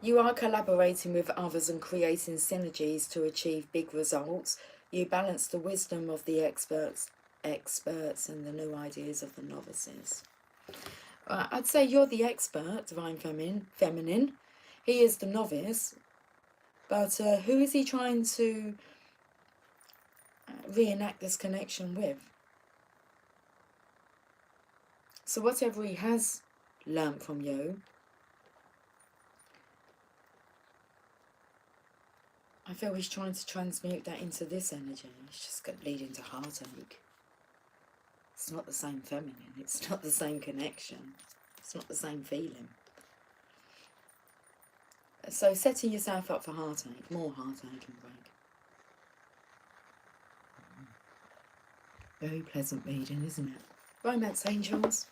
You are collaborating with others and creating synergies to achieve big results. You balance the wisdom of the experts and the new ideas of the novices. I'd say you're the expert, Divine Feminine. He is the novice. But who is he trying to reenact this connection with? So whatever he has learnt from you, I feel he's trying to transmute that into this energy. It's just going to lead into heartache. It's not the same feminine. It's not the same connection. It's not the same feeling. So setting yourself up for heartache, more heartache and break. Very pleasant reading, isn't it? Romance angels.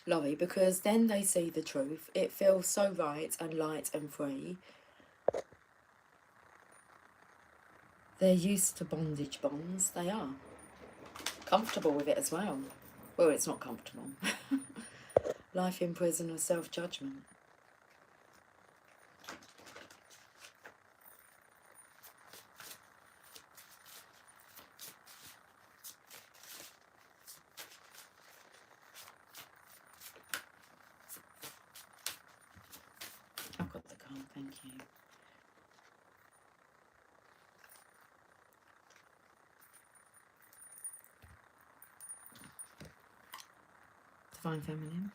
Lovely, because then they see the truth. It feels so right and light and free. They're used to bondage bonds. They are. Comfortable with it as well. Well, it's not comfortable. Life in prison or self-judgment. Divine Feminine.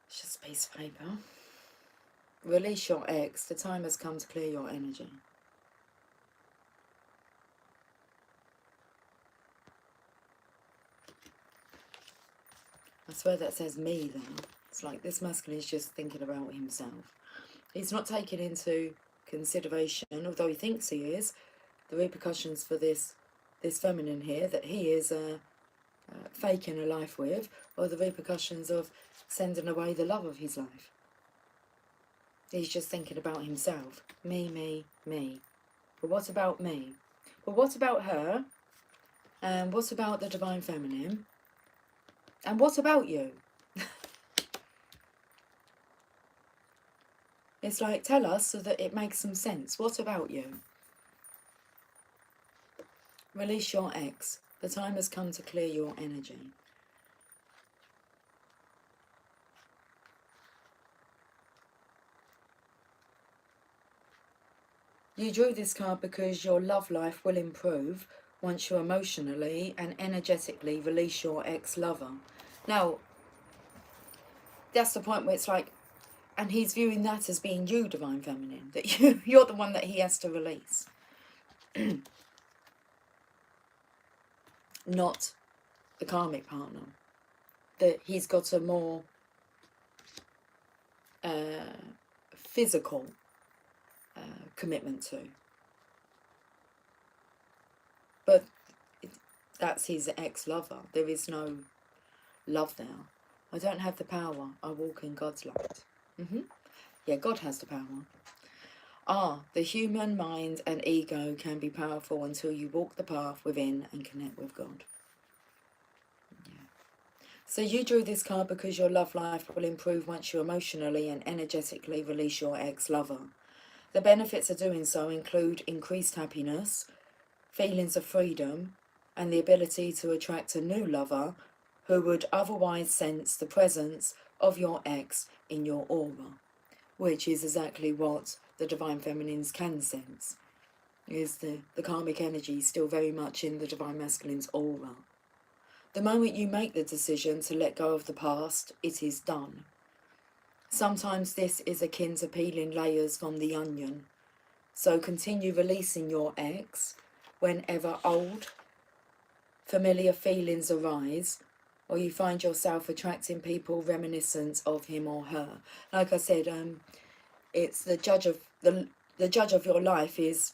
It's just a piece of paper. Release your ex. The time has come to clear your energy. I swear that says me then. It's like this masculine is just thinking about himself. He's not taking into consideration, although he thinks he is, the repercussions for this feminine here that he is faking a life with, or the repercussions of sending away the love of his life. He's just thinking about himself. Me, me, me. But what about me? But what about her? And what about the Divine Feminine? And what about you? It's like, tell us so that it makes some sense. What about you? Release your ex. The time has come to clear your energy. You drew this card because your love life will improve once you emotionally and energetically release your ex-lover. Now, that's the point where it's like, and he's viewing that as being you, Divine Feminine, that you're the one that he has to release. Not the karmic partner. That he's got a more physical commitment to. But that's his ex-lover. There is no love there. I don't have the power. I walk in God's light. Yeah, God has the power. The human mind and ego can be powerful until you walk the path within and connect with God. Yeah. So you drew this card because your love life will improve once you emotionally and energetically release your ex-lover. The benefits of doing so include increased happiness, feelings of freedom, and the ability to attract a new lover who would otherwise sense the presence of your ex in your aura, which is exactly what the Divine Feminines can sense, is the karmic energy still very much in the Divine Masculine's aura. The moment you make the decision to let go of the past, it is done. Sometimes this is akin to peeling layers from the onion, so continue releasing your ex whenever old, familiar feelings arise, or you find yourself attracting people reminiscent of him or her. Like I said, it's the judge of the judge of your life is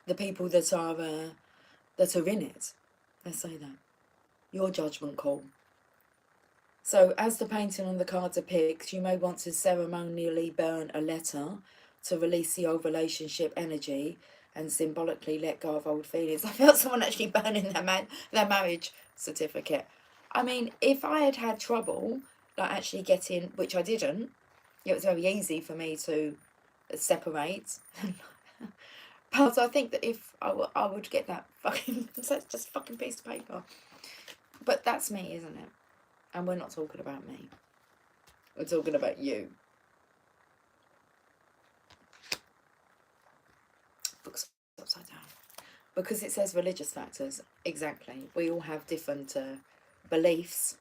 the people that are in it. Let's say that. Your judgment call. So as the painting on the card depicts, you may want to ceremonially burn a letter to release the old relationship energy and symbolically let go of old feelings. I felt someone actually burning their marriage certificate. I mean, if I had had trouble, like actually getting, which I didn't, it was very easy for me to separate. But I think that if I would get that fucking, just fucking piece of paper. But that's me, isn't it? And we're not talking about me. We're talking about you. Books upside down. Because it says religious factors. Exactly. We all have different beliefs.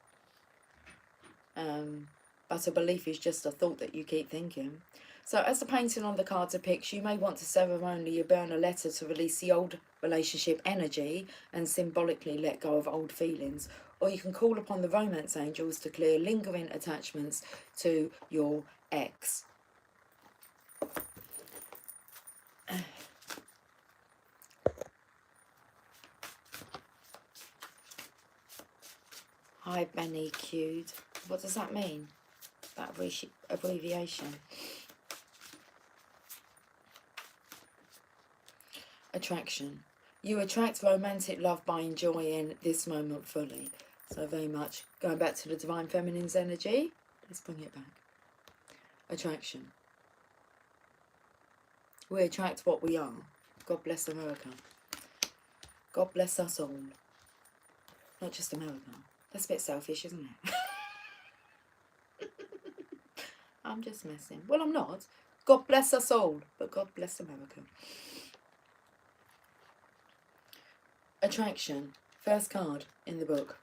But a belief is just a thought that you keep thinking. So as the painting on the card depicts, you may want to ceremonially burn a letter to release the old relationship energy and symbolically let go of old feelings. Or you can call upon the romance angels to clear lingering attachments to your ex. Hi, Benny Q'd. What does that mean? That abbreviation. Attraction. You attract romantic love by enjoying this moment fully. So very much going back to the Divine Feminine's energy. Let's bring it back. Attraction. We attract what we are. God bless America. God bless us all. Not just America. That's a bit selfish, isn't it? I'm just messing. Well, I'm not. God bless us all. But God bless America. Attraction. First card in the book.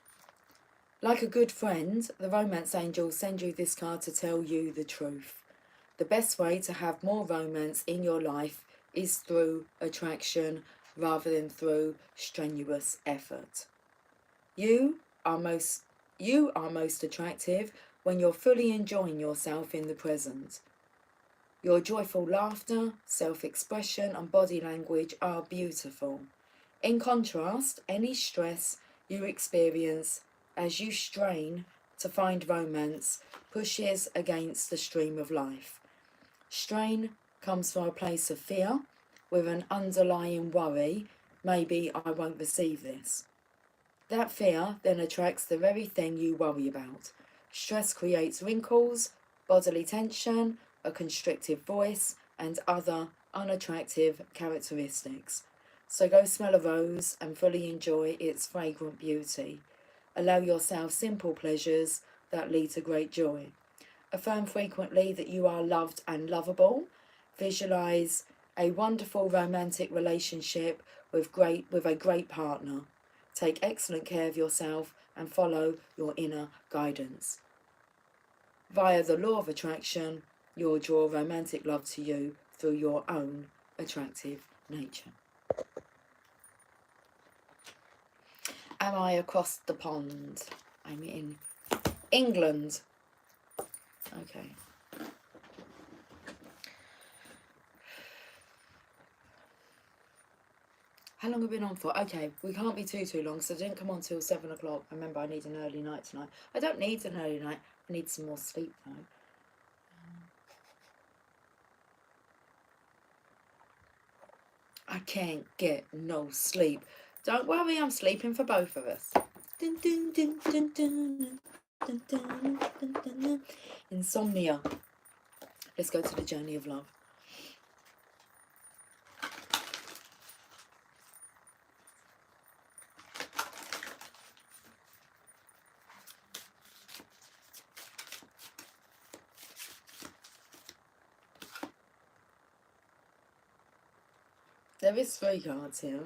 Like a good friend, the romance angels send you this card to tell you the truth. The best way to have more romance in your life is through attraction rather than through strenuous effort. You are most attractive when you're fully enjoying yourself in the present. Your joyful laughter, self-expression and body language are beautiful. In contrast, any stress you experience as you strain to find romance pushes against the stream of life. Strain comes from a place of fear with an underlying worry, maybe I won't receive this. That fear then attracts the very thing you worry about. Stress creates wrinkles, bodily tension, a constricted voice, and other unattractive characteristics. So go smell a rose and fully enjoy its fragrant beauty. Allow yourself simple pleasures that lead to great joy. Affirm frequently that you are loved and lovable. Visualize a wonderful romantic relationship with a great partner. Take excellent care of yourself and follow your inner guidance. Via the law of attraction, you'll draw romantic love to you through your own attractive nature. Am I across the pond? I'm in England. Okay. How long have we been on for? Okay, we can't be too long, so I didn't come on till 7 o'clock. Remember, I need an early night tonight. I don't need an early night. I need some more sleep, though. I can't get no sleep. Don't worry, I'm sleeping for both of us. Dun, dun, dun, dun, dun, dun, dun, dun, dun, dun. Insomnia. Let's go to the journey of love. There is 3 cards here.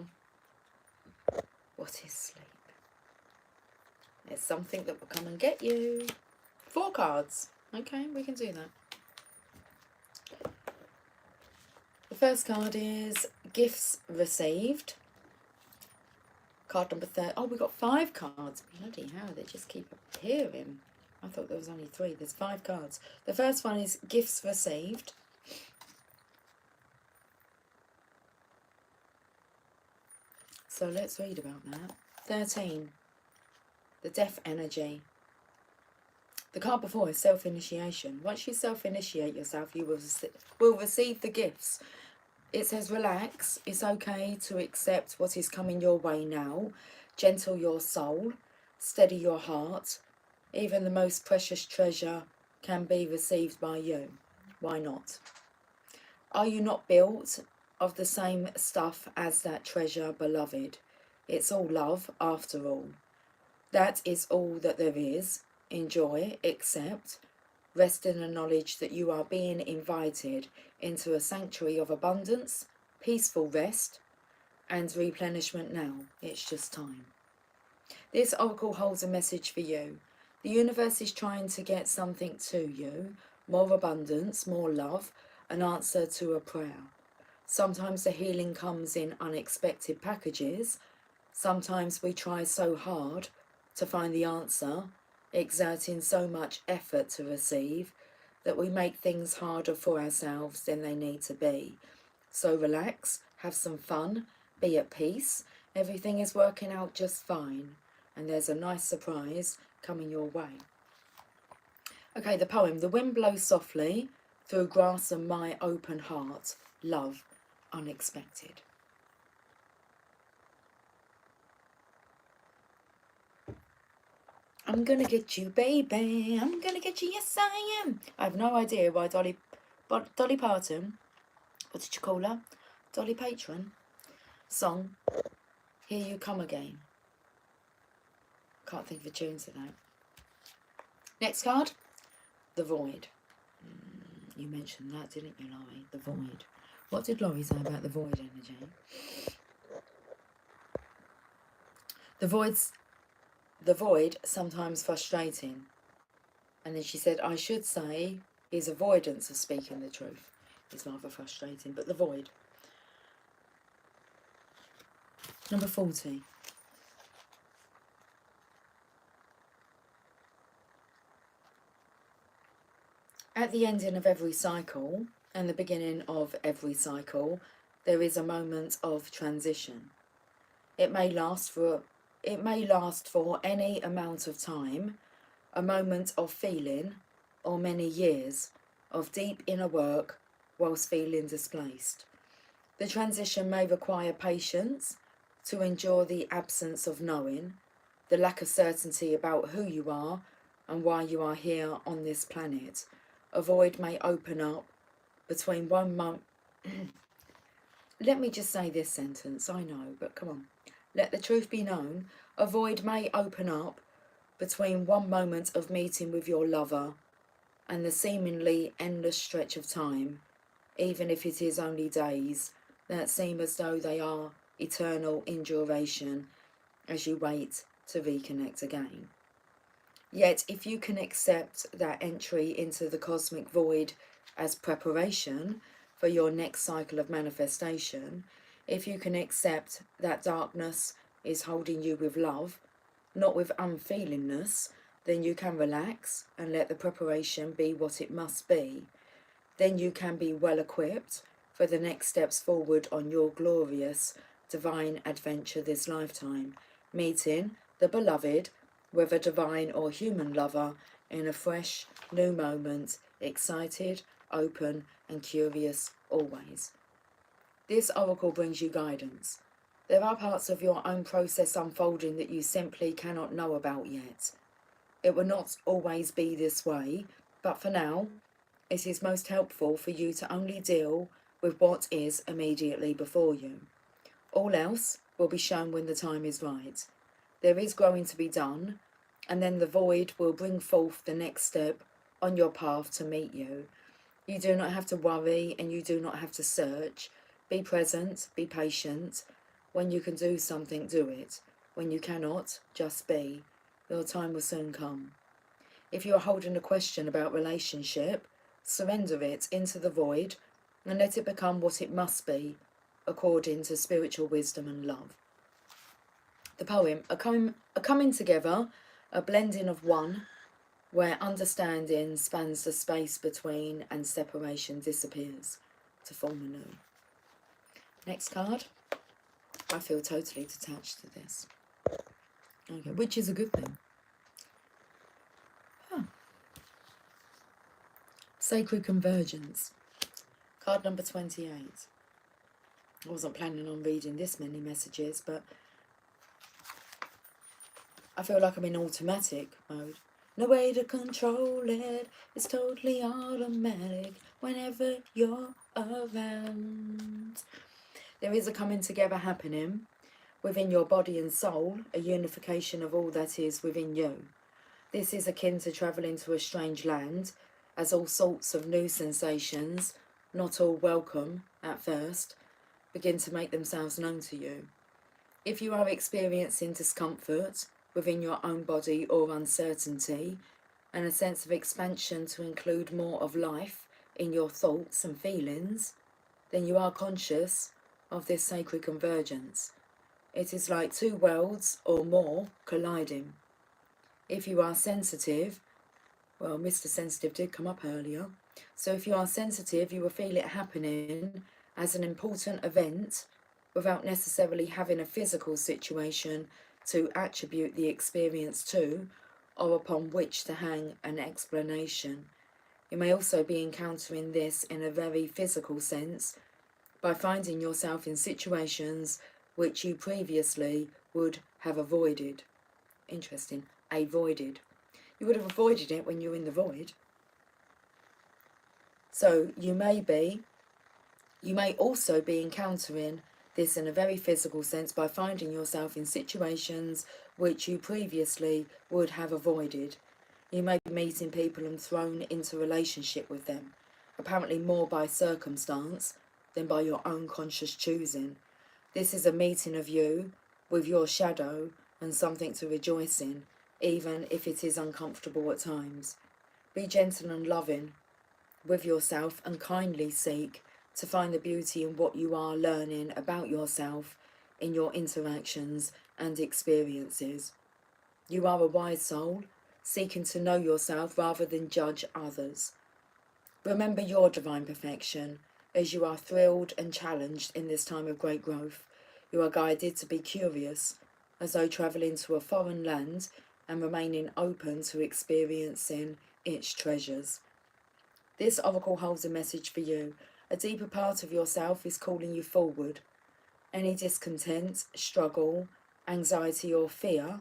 What is sleep? It's something that will come and get you. 4 cards. Okay, we can do that. The first card is gifts received. Card number 30. Oh, we got 5 cards. Bloody hell, they just keep appearing. I thought there was only 3. There's 5 cards. The first one is gifts received. So let's read about that. 13. The death energy. The card before is self-initiation. Once you self-initiate yourself, you will receive the gifts. It says relax. It's okay to accept what is coming your way now. Gentle your soul. Steady your heart. Even the most precious treasure can be received by you. Why not? Are you not built of the same stuff as that treasure, beloved? It's all love, after all. That is all that there is. Enjoy, accept, rest in the knowledge that you are being invited into a sanctuary of abundance, peaceful rest, and replenishment now. It's just time. This oracle holds a message for you. The universe is trying to get something to you, more abundance, more love, an answer to a prayer. Sometimes the healing comes in unexpected packages. Sometimes we try so hard to find the answer, exerting so much effort to receive, that we make things harder for ourselves than they need to be. So relax, have some fun, be at peace. Everything is working out just fine, and there's a nice surprise coming your way. Okay, the poem. The wind blows softly through grass and my open heart. Love, unexpected. I'm gonna get you, baby. I'm gonna get you, yes I am. I have no idea why Dolly Parton, what did you call her? Dolly Patron song, Here You Come Again. Can't think of a tune to that. Next card, The Void. You mentioned that, didn't you, Laurie? The Void. What did Laurie say about the void energy? The void sometimes frustrating. And then she said, I should say his avoidance of speaking the truth is rather frustrating, but the void. Number 40. At the ending of every cycle and the beginning of every cycle, there is a moment of transition. It may last for any amount of time, a moment of feeling, or many years of deep inner work whilst feeling displaced. The transition may require patience to endure the absence of knowing, the lack of certainty about who you are and why you are here on this planet. A void may open up between one month. Let me just say this sentence, I know, but come on. Let the truth be known. A void may open up between one moment of meeting with your lover and the seemingly endless stretch of time, even if it is only days, that seem as though they are eternal in duration as you wait to reconnect again. Yet, if you can accept that entry into the cosmic void as preparation for your next cycle of manifestation, if you can accept that darkness is holding you with love, not with unfeelingness, then you can relax and let the preparation be what it must be. Then you can be well equipped for the next steps forward on your glorious divine adventure this lifetime, meeting the beloved, whether divine or human lover, in a fresh new moment, excited, open and curious always. This oracle brings you guidance. There are parts of your own process unfolding that you simply cannot know about yet. It will not always be this way, but for now, it is most helpful for you to only deal with what is immediately before you. All else will be shown when the time is right. There is growing to be done, and then the void will bring forth the next step on your path to meet you. You do not have to worry and you do not have to search. Be present, be patient. When you can do something, do it. When you cannot, just be. Your time will soon come. If you are holding a question about relationship, surrender it into the void and let it become what it must be, according to spiritual wisdom and love. The poem, a coming together, a blending of one, where understanding spans the space between and separation disappears to form a new. Next card. I feel totally detached to this. Okay, which is a good thing. Sacred Convergence. Card number 28. I wasn't planning on reading this many messages, but I feel like I'm in automatic mode. No way to control it, it's totally automatic whenever you're around. There is a coming together happening within your body and soul, a unification of all that is within you. This is akin to travelling to a strange land, as all sorts of new sensations, not all welcome at first, begin to make themselves known to you. If you are experiencing discomfort within your own body or uncertainty, and a sense of expansion to include more of life in your thoughts and feelings, then you are conscious of this sacred convergence. It is like two worlds or more colliding. If you are sensitive, well, Mr. Sensitive did come up earlier, so if you are sensitive, you will feel it happening as an important event without necessarily having a physical situation to attribute the experience to or upon which to hang an explanation. You may also be encountering this in a very physical sense by finding yourself in situations which you previously would have avoided. Interesting, avoided. You would have avoided it when you're in the void. So you may also be encountering this in a very physical sense by finding yourself in situations which you previously would have avoided. You may be meeting people and thrown into relationship with them, apparently more by circumstance than by your own conscious choosing. This is a meeting of you with your shadow and something to rejoice in, even if it is uncomfortable at times. Be gentle and loving with yourself and kindly seek to find the beauty in what you are learning about yourself in your interactions and experiences. You are a wise soul, seeking to know yourself rather than judge others. Remember your divine perfection as you are thrilled and challenged in this time of great growth. You are guided to be curious, as though travelling to a foreign land and remaining open to experiencing its treasures. This oracle holds a message for you. A deeper part of yourself is calling you forward. Any discontent, struggle, anxiety or fear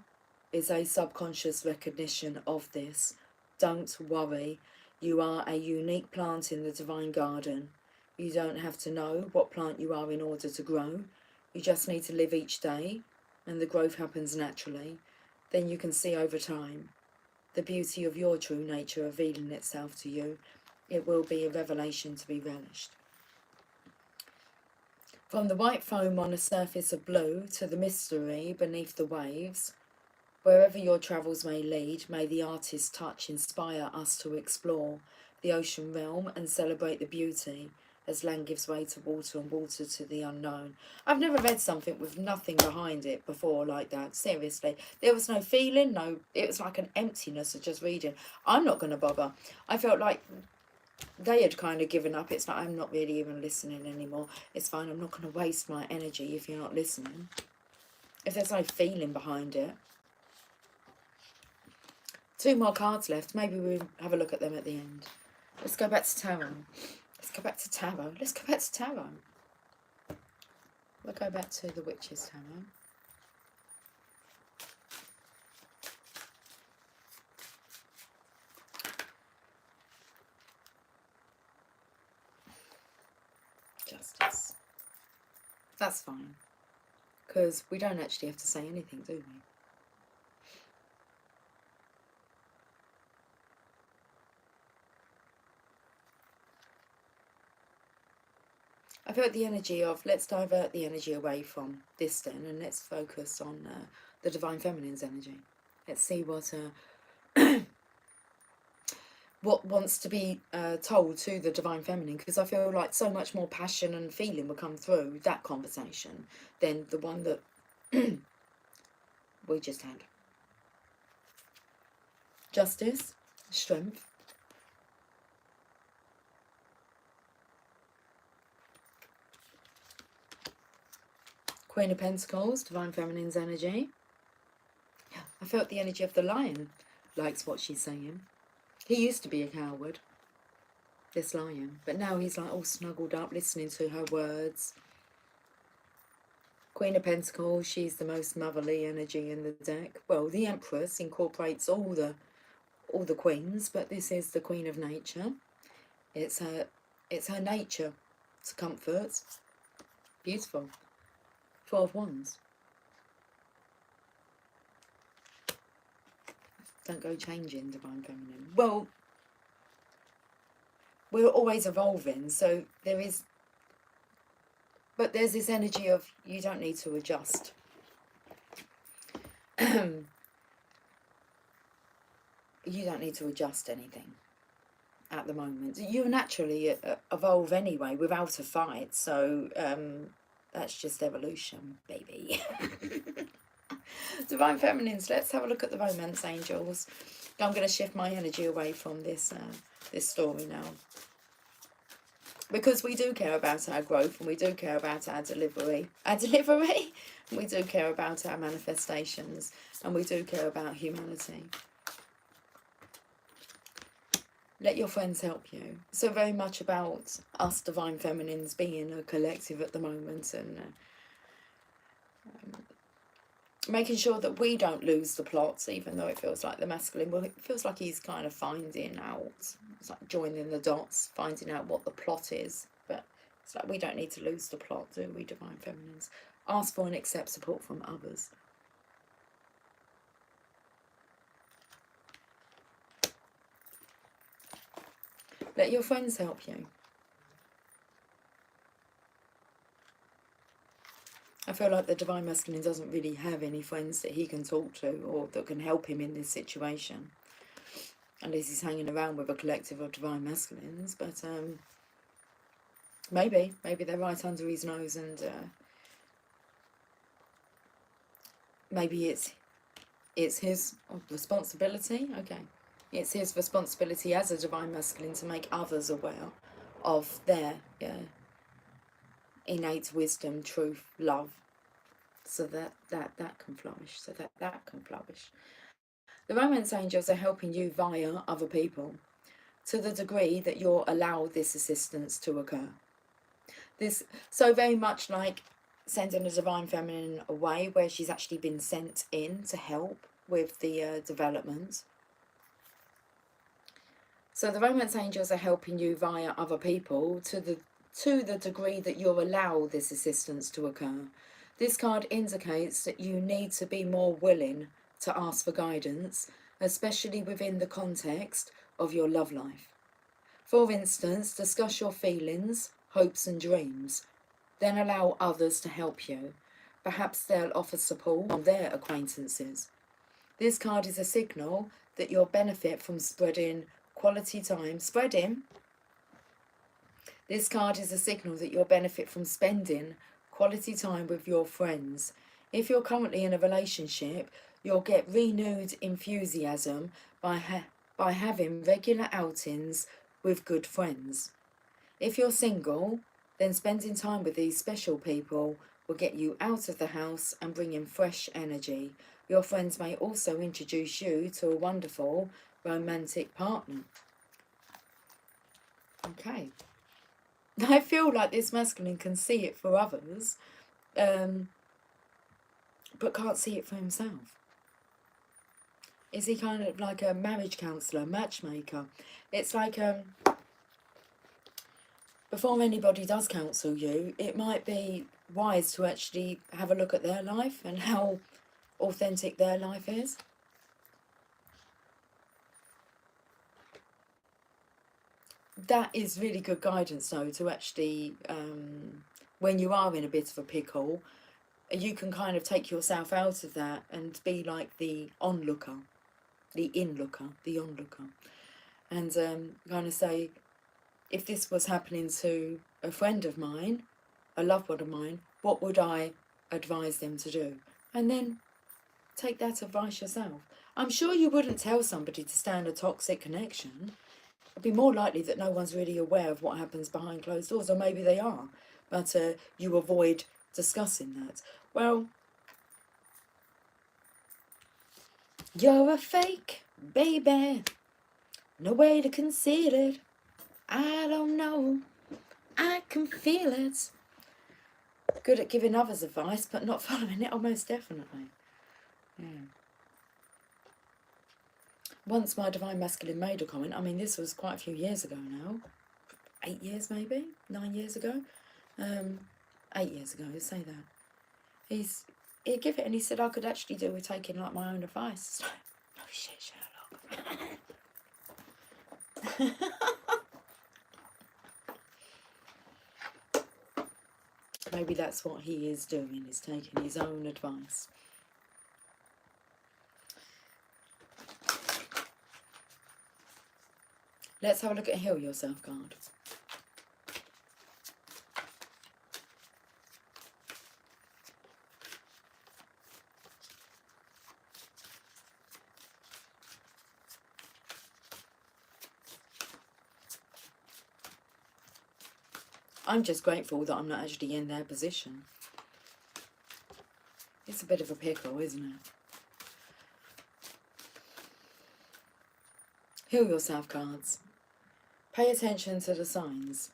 is a subconscious recognition of this. Don't worry. You are a unique plant in the divine garden. You don't have to know what plant you are in order to grow. You just need to live each day, and the growth happens naturally. Then you can see over time the beauty of your true nature revealing itself to you. It will be a revelation to be relished. From the white foam on a surface of blue to the mystery beneath the waves, wherever your travels may lead, may the artist's touch inspire us to explore the ocean realm and celebrate the beauty as land gives way to water and water to the unknown. I've never read something with nothing behind it before like that, seriously. There was no feeling, it was like an emptiness of just reading. I'm not going to bother. I felt like they had kind of given up. It's like, I'm not really even listening anymore. It's fine, I'm not going to waste my energy if you're not listening. If there's no feeling behind it. 2 more cards left. Maybe we'll have a look at them at the end. Let's go back to tarot. Let's go back to tarot. Let's go back to tarot. We'll go back to the Witch's Tarot. Justice. That's fine. Because we don't actually have to say anything, do we? I felt the energy of, let's divert the energy away from this then, and let's focus on the Divine Feminine's energy. Let's see what wants to be told to the Divine Feminine, because I feel like so much more passion and feeling will come through that conversation than the one that we just had. Justice, strength. Queen of Pentacles, Divine Feminine's energy. I felt the energy of the Lion, likes what she's saying. He used to be a coward, this Lion, but now he's like all snuggled up, listening to her words. Queen of Pentacles, she's the most motherly energy in the deck. Well, the Empress incorporates all the queens, but this is the Queen of Nature. It's her nature to comfort. Beautiful. 12 Wands. Don't go changing, Divine Feminine. Well, we're always evolving, so there's this energy of you don't need to adjust. You don't need to adjust anything at the moment. You naturally evolve anyway without a fight, so that's just evolution, baby. Divine Feminines, let's have a look at the romance angels. I'm going to shift my energy away from this story now, because we do care about our growth and we do care about our delivery. We do care about our manifestations, and we do care about humanity. Let your friends help you. So very much about us Divine Feminines being a collective at the moment, and making sure that we don't lose the plot, even though it feels like the masculine, well, it feels like he's kind of finding out, it's like joining the dots, finding out what the plot is, but it's like we don't need to lose the plot, do we, Divine Feminines? Ask for and accept support from others. Let your friends help you. I feel like the Divine Masculine doesn't really have any friends that he can talk to or that can help him in this situation. Unless he's hanging around with a collective of Divine Masculines. But maybe they're right under his nose, and maybe it's his responsibility. Okay. It's his responsibility as a Divine Masculine to make others aware of their innate wisdom, truth, love, so that can flourish, so that can flourish. The Romance Angels are helping you via other people to the degree that you'll allow this assistance to occur. This, so very much like sending a Divine Feminine away, where she's actually been sent in to help with the development. So the Romance Angels are helping you via other people to the degree that you'll allow this assistance to occur. This card indicates that you need to be more willing to ask for guidance, especially within the context of your love life. For instance, discuss your feelings, hopes and dreams, then allow others to help you. Perhaps they'll offer support from their acquaintances. This card is a signal that you'll benefit from spreading quality time. This card is a signal that you'll benefit from spending quality time with your friends. If you're currently in a relationship, you'll get renewed enthusiasm by having regular outings with good friends. If you're single, then spending time with these special people will get you out of the house and bring in fresh energy. Your friends may also introduce you to a wonderful romantic partner. Okay. I feel like this masculine can see it for others, but can't see it for himself. Is he kind of like a marriage counsellor, matchmaker? It's like before anybody does counsel you, it might be wise to actually have a look at their life and how authentic their life is. That is really good guidance, though, to actually, when you are in a bit of a pickle, you can kind of take yourself out of that and be like the onlooker, the onlooker, and kind of say, if this was happening to a friend of mine, a loved one of mine, what would I advise them to do? And then take that advice yourself. I'm sure you wouldn't tell somebody to stay in a toxic connection. It'd be more likely that no one's really aware of what happens behind closed doors, or maybe they are, but you avoid discussing that. Well, you're a fake, baby. No way to conceal it. I don't know. I can feel it. Good at giving others advice, but not following it, almost definitely. Yeah. Once my Divine Masculine made a comment, I mean, this was quite a few years ago now. 8 years maybe? 9 years ago? 8 years ago, let's say that. He'd give it, and he said I could actually do with taking like my own advice. It's like, no shit, Sherlock. Maybe that's what he is doing, is taking his own advice. Let's have a look at Heal Yourself card. I'm just grateful that I'm not actually in their position. It's a bit of a pickle, isn't it? Heal Yourself cards. Pay attention to the signs.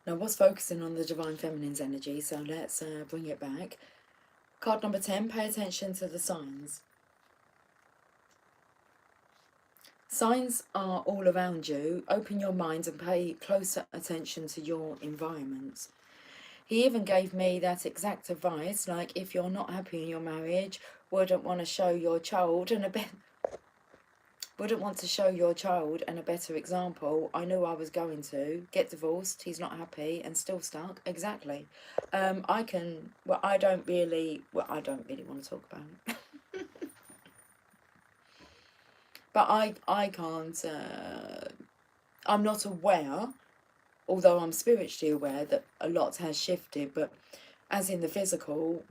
Now, I was focusing on the Divine Feminine's energy, so let's bring it back. Card number 10, pay attention to the signs. Signs are all around you. Open your mind and pay closer attention to your environment. He even gave me that exact advice, like if you're not happy in your marriage, wouldn't want to show your child, and wouldn't want to show your child and a better example. I knew I was going to get divorced. He's not happy and still stuck. Exactly. I don't really want to talk about it. But I can't, I'm not aware, although I'm spiritually aware, that a lot has shifted, but as in the physical,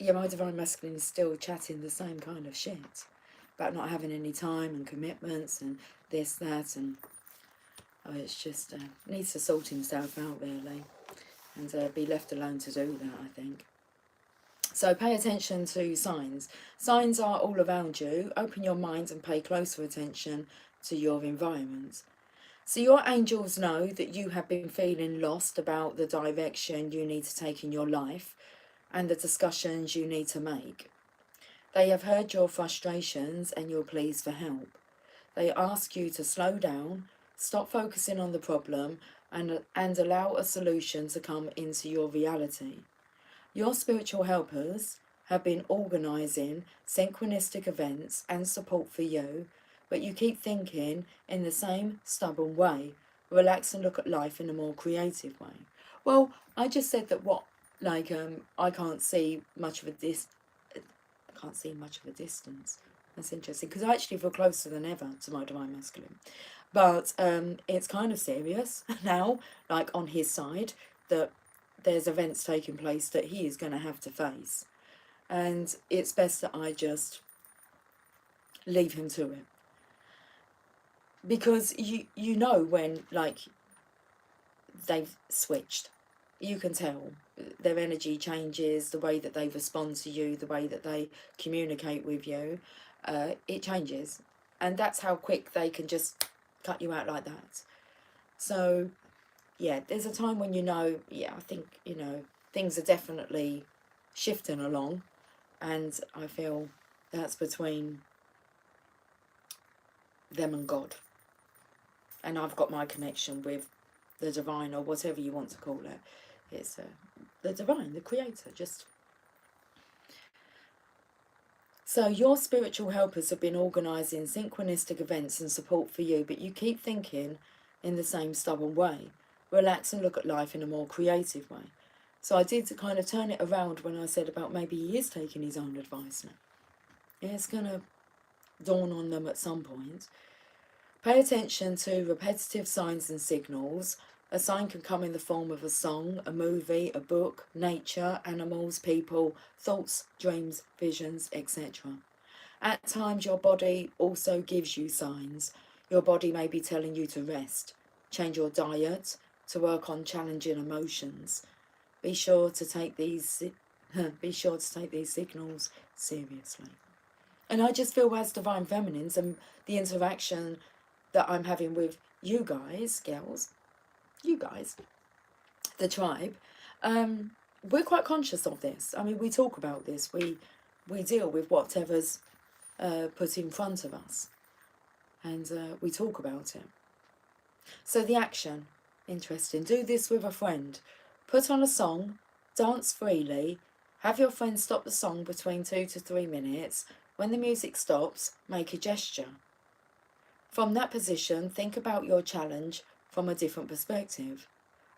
yeah, my divine masculine is still chatting the same kind of shit about not having any time and commitments and this, that, and it's just needs to sort himself out really, and be left alone to do that, I think. So pay attention to signs. Signs are all around you. Open your mind and pay closer attention to your environment. So your angels know that you have been feeling lost about the direction you need to take in your life and the discussions you need to make. They have heard your frustrations and your pleas for help. They ask you to slow down, stop focusing on the problem, and allow a solution to come into your reality. Your spiritual helpers have been organising synchronistic events and support for you, but you keep thinking in the same stubborn way. Relax and look at life in a more creative way. Well, I just said that I can't see much of a distance. That's interesting, because I actually feel closer than ever to my divine masculine. But it's kind of serious now, like on his side, that there's events taking place that he is going to have to face. And it's best that I just leave him to it. Because you know when, like, they've switched. You can tell. Their energy changes, the way that they respond to you, the way that they communicate with you. It changes. And that's how quick they can just cut you out like that. So yeah, there's a time when I think, things are definitely shifting along, and I feel that's between them and God. And I've got my connection with the divine, or whatever you want to call it. It's the divine, the creator, just... So your spiritual helpers have been organising synchronistic events and support for you, but you keep thinking in the same stubborn way. Relax and look at life in a more creative way. So I did kind of turn it around when I said about maybe he is taking his own advice now. Yeah, it's going to dawn on them at some point. Pay attention to repetitive signs and signals. A sign can come in the form of a song, a movie, a book, nature, animals, people, thoughts, dreams, visions, etc. At times your body also gives you signs. Your body may be telling you to rest, change your diet, to work on challenging emotions. Be sure to take these signals seriously. And I just feel, as divine feminines and the interaction that I'm having with you guys, girls, you guys, the tribe, we're quite conscious of this. I mean, we talk about this. We deal with whatever's put in front of us, and we talk about it. So the action, interesting. Do this with a friend. Put on a song, dance freely, have your friend stop the song between 2 to 3 minutes. When the music stops, make a gesture. From that position, think about your challenge from a different perspective.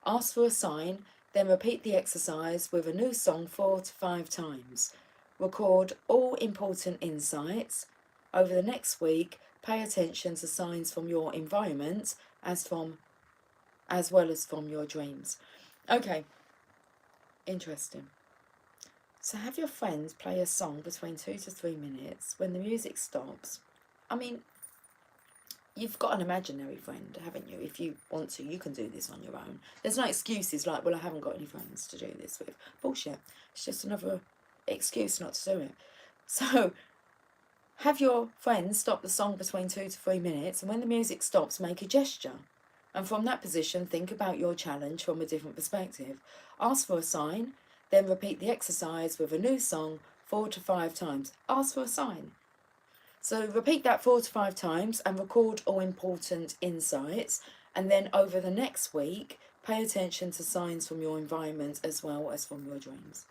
Ask for a sign, then repeat the exercise with a new song 4 to 5 times. Record all important insights. Over the next week, pay attention to signs from your environment as well as from your dreams. Okay, interesting. So have your friends play a song between 2 to 3 minutes. When the music stops, I mean, you've got an imaginary friend, haven't you? If you want to, you can do this on your own. There's no excuses like, well, I haven't got any friends to do this with. Bullshit. It's just another excuse not to do it. So have your friends stop the song between 2 to 3 minutes, and when the music stops, make a gesture. And from that position, think about your challenge from a different perspective. Ask for a sign, then repeat the exercise with a new song 4 to 5 times. Ask for a sign. So repeat that 4 to 5 times and record all important insights. And then over the next week, pay attention to signs from your environment as well as from your dreams.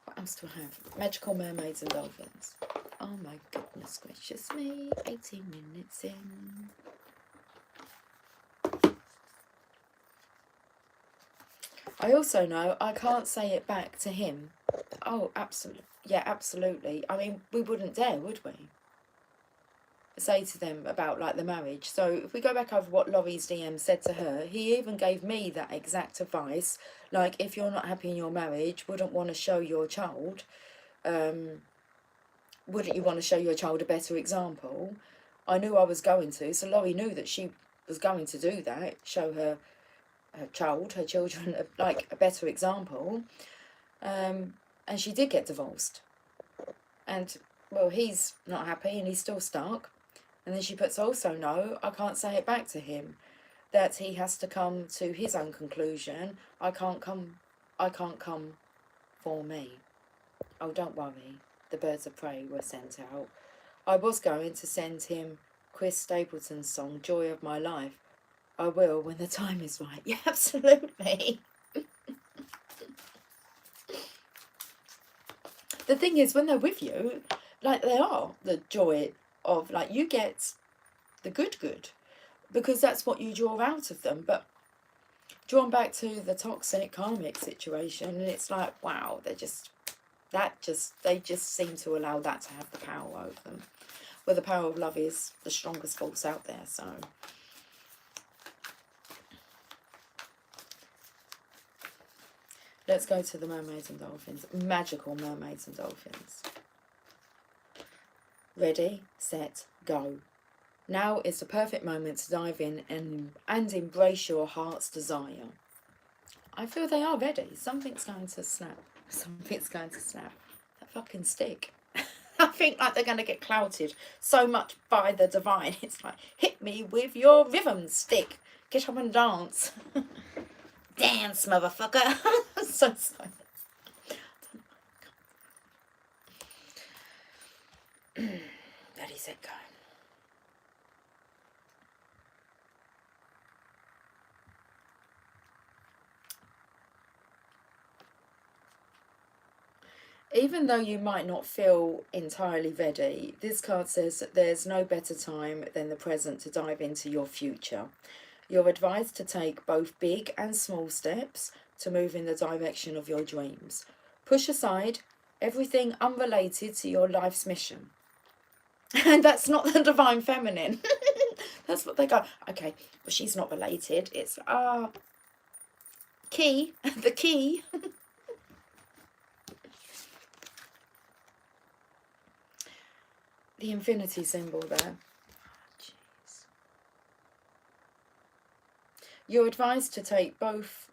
What else do I have? Magical mermaids and dolphins. Oh my goodness gracious me. 18 minutes in. I also know I can't say it back to him. Oh, absolutely. Yeah, absolutely. I mean, we wouldn't dare, would we? Say to them about like the marriage. So if we go back over what Laurie's DM said to her, he even gave me that exact advice. Like, if you're not happy in your marriage, wouldn't want to show your child, wouldn't you want to show your child a better example? I knew I was going to, so Laurie knew that she was going to do that, show her child, her children, like a better example. And she did get divorced. And, well, he's not happy and he's still stuck. And then she puts also, no, I can't say it back to him, that he has to come to his own conclusion. I can't come for me. Oh, don't worry, the birds of prey were sent out. I was going to send him Chris Stapleton's song, Joy of My Life. I will when the time is right. Yeah, absolutely. The thing is, when they're with you, like, they are the joy of, like, you get the good, because that's what you draw out of them. But drawn back to the toxic karmic situation, and it's like, wow, they just seem to allow that to have the power over them. Well, the power of love is the strongest force out there. So let's go to the mermaids and dolphins. Magical mermaids and dolphins. Ready, set, go. Now is the perfect moment to dive in and embrace your heart's desire. I feel they are ready. Something's going to snap. Something's going to snap. That fucking stick. I think like they're going to get clouted so much by the divine. It's like, hit me with your rhythm stick. Get up and dance. Dance, motherfucker. So sorry. Ready, set, go. Even though you might not feel entirely ready, this card says that there's no better time than the present to dive into your future. You're advised to take both big and small steps to move in the direction of your dreams. Push aside everything unrelated to your life's mission. And that's not the divine feminine. That's what they go, okay, well, she's not related. It's key, the key. The infinity symbol there. Jeez. You're advised to take both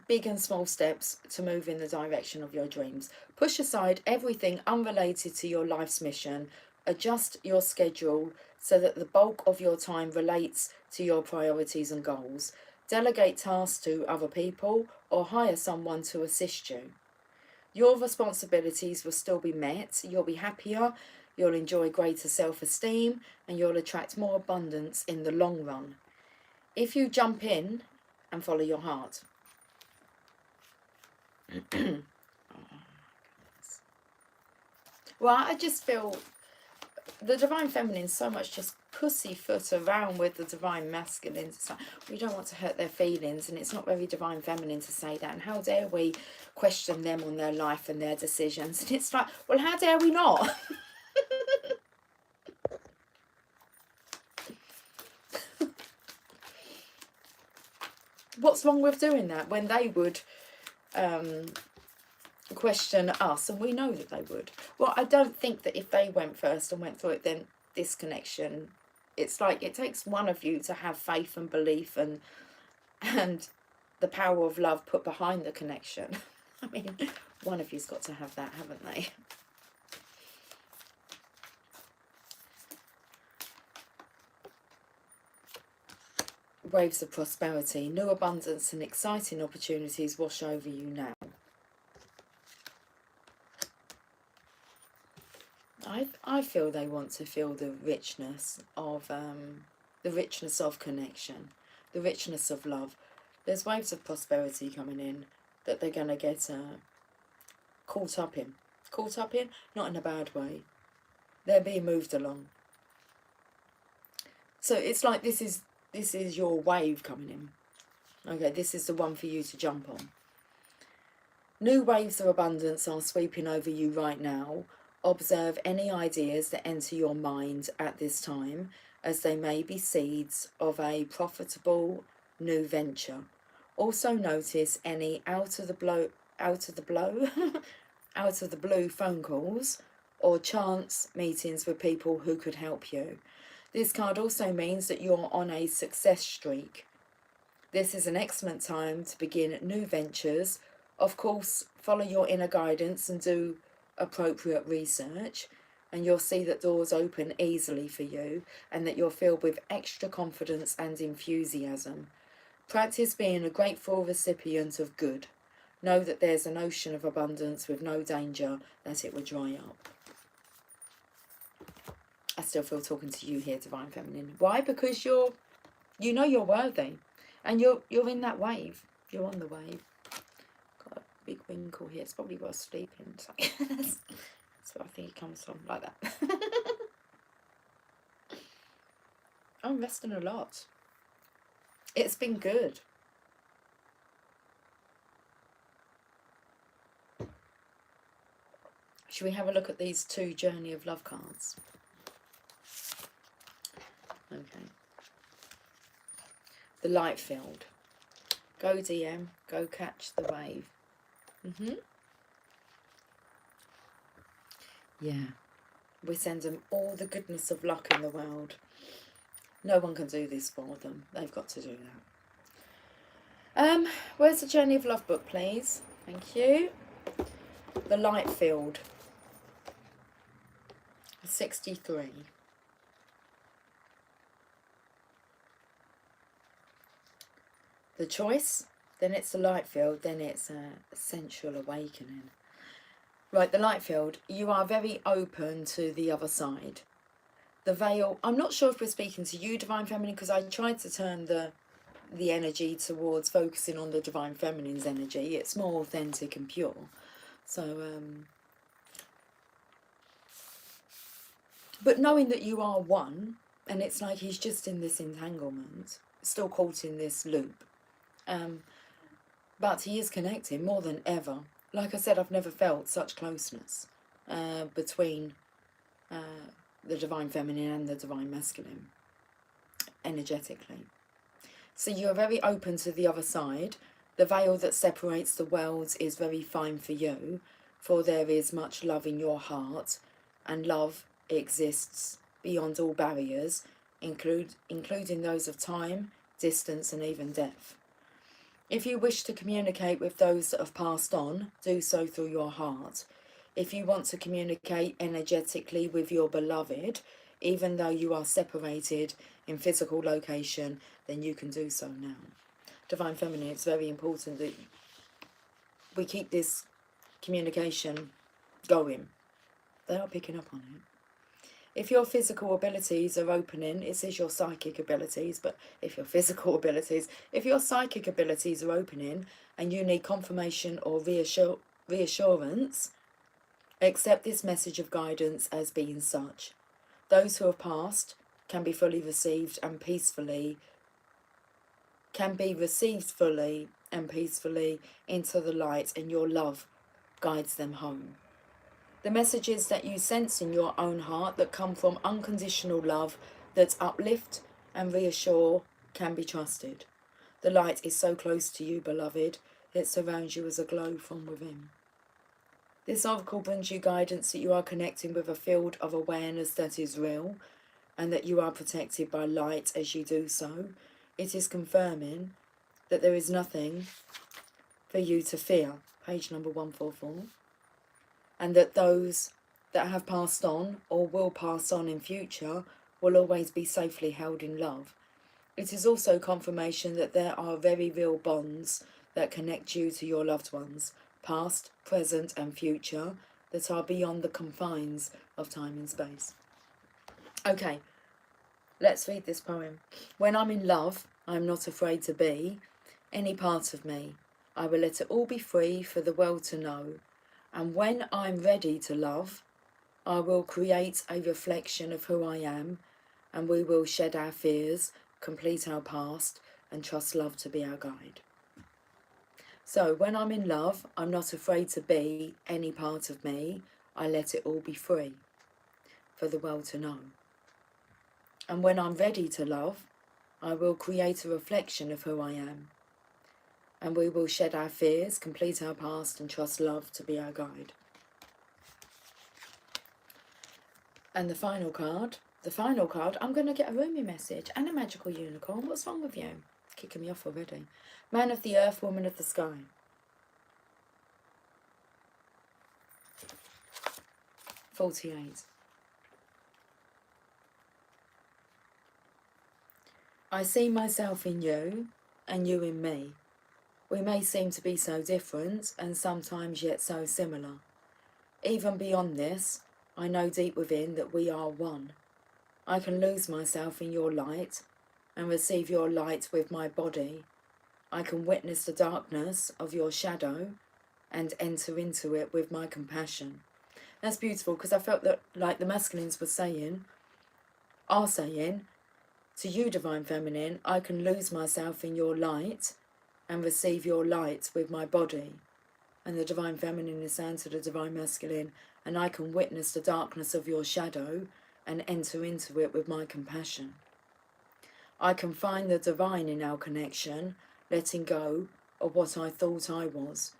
big and small steps to move in the direction of your dreams. Push aside everything unrelated to your life's mission. Adjust your schedule so that the bulk of your time relates to your priorities and goals. Delegate tasks to other people or hire someone to assist you. Your responsibilities will still be met. You'll be happier. You'll enjoy greater self-esteem and you'll attract more abundance in the long run. If you jump in and follow your heart. Well, I just feel the divine feminine so much just pussyfoot around with the divine masculine. It's like, we don't want to hurt their feelings, and it's not very divine feminine to say that. And how dare we question them on their life and their decisions? And it's like, well, how dare we not? What's wrong with doing that when they would question us, and we know that they would? Well, I don't think that if they went first and went through it, then this connection, it's like it takes one of you to have faith and belief and the power of love put behind the connection. I mean, one of you's got to have that, haven't they? Waves of prosperity, new abundance and exciting opportunities wash over you now. I feel they want to feel the richness of connection. the richness of love. There's waves of prosperity coming in that they're going to get caught up in. Caught up in? Not in a bad way. They're being moved along. So it's like this is your wave coming in. Okay, this is the one for you to jump on. New waves of abundance are sweeping over you right now. Observe any ideas that enter your mind at this time, as they may be seeds of a profitable new venture. Also notice any out of the blue phone calls or chance meetings with people who could help you. This card also means that you're on a success streak. This is an excellent time to begin new ventures. Of course, follow your inner guidance and do appropriate research, and you'll see that doors open easily for you and that you're filled with extra confidence and enthusiasm. Practice being a grateful recipient of good. Know that there's an ocean of abundance with no danger that it will dry up. I still feel talking to you here, Divine Feminine. Why? Because you know you're worthy, and you're in that wave. You're on the wave. Got a big wrinkle here. It's probably worth sleeping. So that's where I think it comes from, like that. I'm resting a lot. It's been good. Should we have a look at these 2 Journey of Love cards? Okay. The light field. Go DM, go catch the wave. Yeah. We send them all the goodness of luck in the world. No one can do this for them. They've got to do that. Where's the Journey of Love book, please? Thank you. The light field. 63. The choice, then it's the light field, then it's a sensual awakening. Right, the light field, you are very open to the other side. The veil, I'm not sure if we're speaking to you, Divine Feminine, because I tried to turn the energy towards focusing on the Divine Feminine's energy. It's more authentic and pure. So, but knowing that you are one, and it's like he's just in this entanglement, still caught in this loop. But he is connecting more than ever. Like I said, I've never felt such closeness between the Divine Feminine and the Divine Masculine, energetically. So you're very open to the other side. The veil that separates the worlds is very fine for you, for there is much love in your heart, and love exists beyond all barriers, including those of time, distance, and even death. If you wish to communicate with those that have passed on, do so through your heart. If you want to communicate energetically with your beloved, even though you are separated in physical location, then you can do so now. Divine Feminine, it's very important that we keep this communication going. They are picking up on it. If your physical abilities are opening, it says your psychic abilities, but if your psychic abilities are opening and you need confirmation or reassurance, accept this message of guidance as being such. Those who have passed can be fully received and peacefully, into the light, and your love guides them home. The messages that you sense in your own heart that come from unconditional love that uplift and reassure can be trusted. The light is so close to you, beloved, it surrounds you as a glow from within. This oracle brings you guidance that you are connecting with a field of awareness that is real and that you are protected by light as you do so. It is confirming that there is nothing for you to fear. Page number 144. And that those that have passed on or will pass on in future will always be safely held in love. It is also confirmation that there are very real bonds that connect you to your loved ones, past, present and future, that are beyond the confines of time and space. Okay, let's read this poem. When I'm in love, I am not afraid to be any part of me. I will let it all be free for the world to know. And when I'm ready to love, I will create a reflection of who I am, and we will shed our fears, complete our past, and trust love to be our guide. So when I'm in love, I'm not afraid to be any part of me. I let it all be free for the world to know. And when I'm ready to love, I will create a reflection of who I am. And we will shed our fears, complete our past, and trust love to be our guide. And the final card, I'm going to get a roomy message and a magical unicorn. What's wrong with you? Kicking me off already. Man of the earth, woman of the sky. $48. I see myself in you and you in me. We may seem to be so different and sometimes yet so similar. Even beyond this, I know deep within that we are one. I can lose myself in your light and receive your light with my body. I can witness the darkness of your shadow and enter into it with my compassion. That's beautiful, because I felt that, like the masculines are saying, to you, Divine Feminine, I can lose myself in your light and receive your light with my body. And the Divine Feminine is saying to the Divine Masculine, and I can witness the darkness of your shadow and enter into it with my compassion. I can find the divine in our connection, letting go of what I thought I was.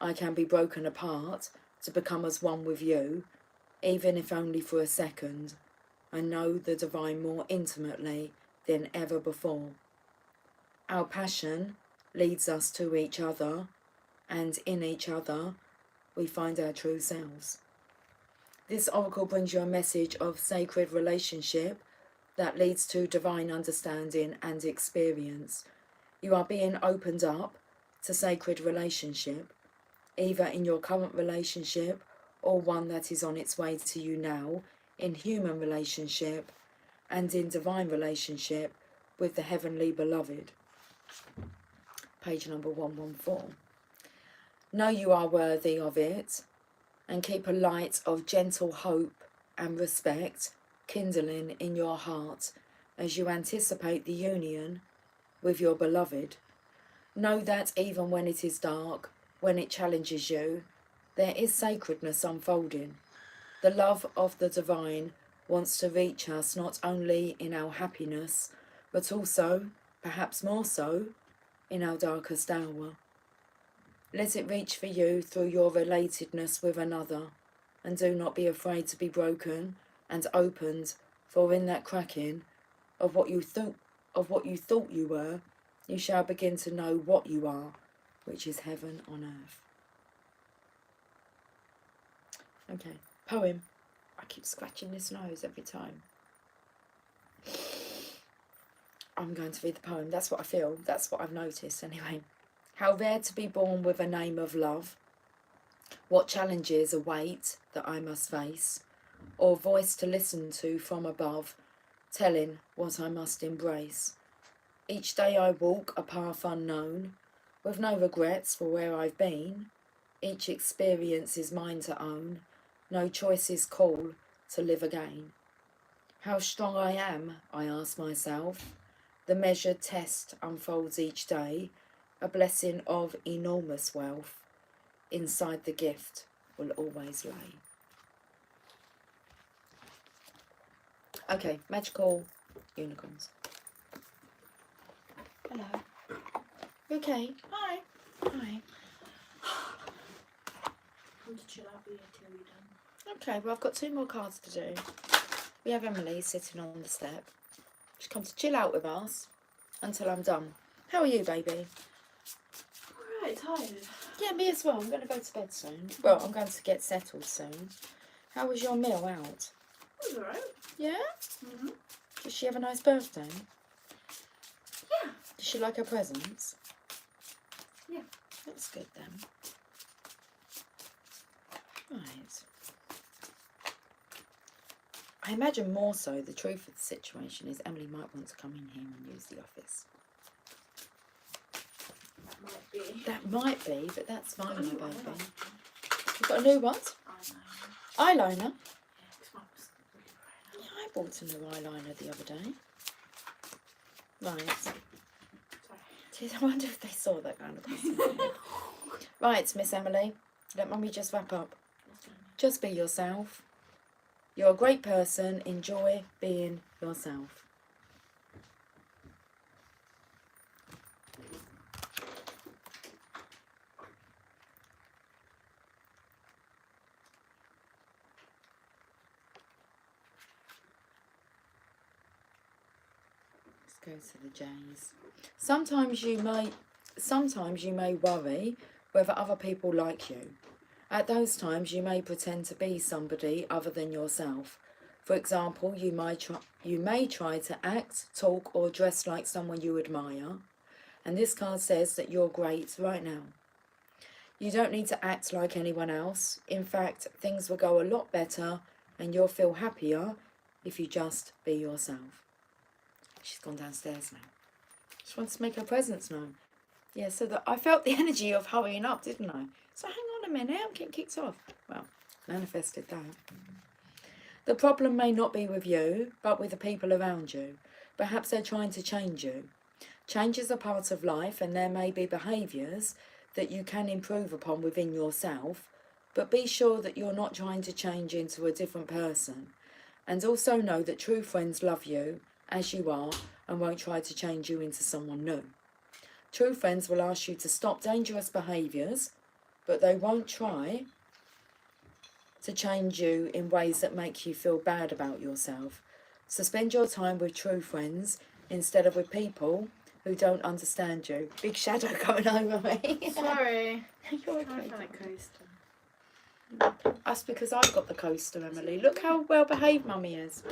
I can be broken apart to become as one with you, even if only for a second. I know the divine more intimately than ever before. Our passion leads us to each other, and in each other we find our true selves. This oracle brings you a message of sacred relationship that leads to divine understanding and experience. You are being opened up to sacred relationship, either in your current relationship or one that is on its way to you now, in human relationship and in divine relationship with the heavenly beloved. Page number 114. Know you are worthy of it, and keep a light of gentle hope and respect kindling in your heart as you anticipate the union with your beloved. Know that even when it is dark, when it challenges you, there is sacredness unfolding. The love of the divine wants to reach us not only in our happiness, but also, perhaps more so, in our darkest hour. Let it reach for you through your relatedness with another, and do not be afraid to be broken and opened, for in that cracking of what you thought you were, you shall begin to know what you are, which is heaven on earth. Okay, poem. I keep scratching this nose every time. I'm going to read the poem. That's what I feel. That's what I've noticed anyway. How rare to be born with a name of love. What challenges await that I must face, or voice to listen to from above, telling what I must embrace. Each day I walk a path unknown, with no regrets for where I've been. Each experience is mine to own, no choices call to live again. How strong I am, I ask myself. The measured test unfolds each day, a blessing of enormous wealth. Inside the gift will always lay. Okay, magical unicorns. Hello. You okay? Hi. Hi. Come to chill out here till you're done. Okay, well I've got 2 more cards to do. We have Emily sitting on the step. She's come to chill out with us until I'm done. How are you, baby? Alright, tired. Yeah, me as well. I'm going to go to bed soon. Well, I'm going to get settled soon. How was your meal out? It was alright. Yeah? Mm-hmm. Did she have a nice birthday? Yeah. Did she like her presents? Yeah. That's good then. Right. I imagine more so the truth of the situation is Emily might want to come in here and use the office. be. That might be, but that's fine, my Got a new baby. one, You've got a new what? I know. Eyeliner? Yeah, 'cause mine was really Yeah, I bought a new eyeliner the other day. Right. Sorry. Jeez, I wonder if they saw that going across my head. Right, Miss Emily, let Mummy just wrap up. Just be yourself. You're a great person. Enjoy being yourself. Let's go to the J's. Sometimes you may worry whether other people like you. At those times, you may pretend to be somebody other than yourself. For example, you may try to act, talk, or dress like someone you admire. And this card says that you're great right now. You don't need to act like anyone else. In fact, things will go a lot better and you'll feel happier if you just be yourself. She's gone downstairs now. She wants to make her presence known. Yeah, so that I felt the energy of hurrying up, didn't I? So hang on a minute, I'm getting kicked off. Well, manifested that. The problem may not be with you, but with the people around you. Perhaps they're trying to change you. Change is a part of life, and there may be behaviours that you can improve upon within yourself, but be sure that you're not trying to change into a different person. And also know that true friends love you as you are and won't try to change you into someone new. True friends will ask you to stop dangerous behaviours, but they won't try to change you in ways that make you feel bad about yourself. So spend your time with true friends instead of with people who don't understand you. Big shadow coming over me. Sorry. You're I okay. found it coaster. That's because I've got the coaster, Emily. Look how well behaved Mummy is.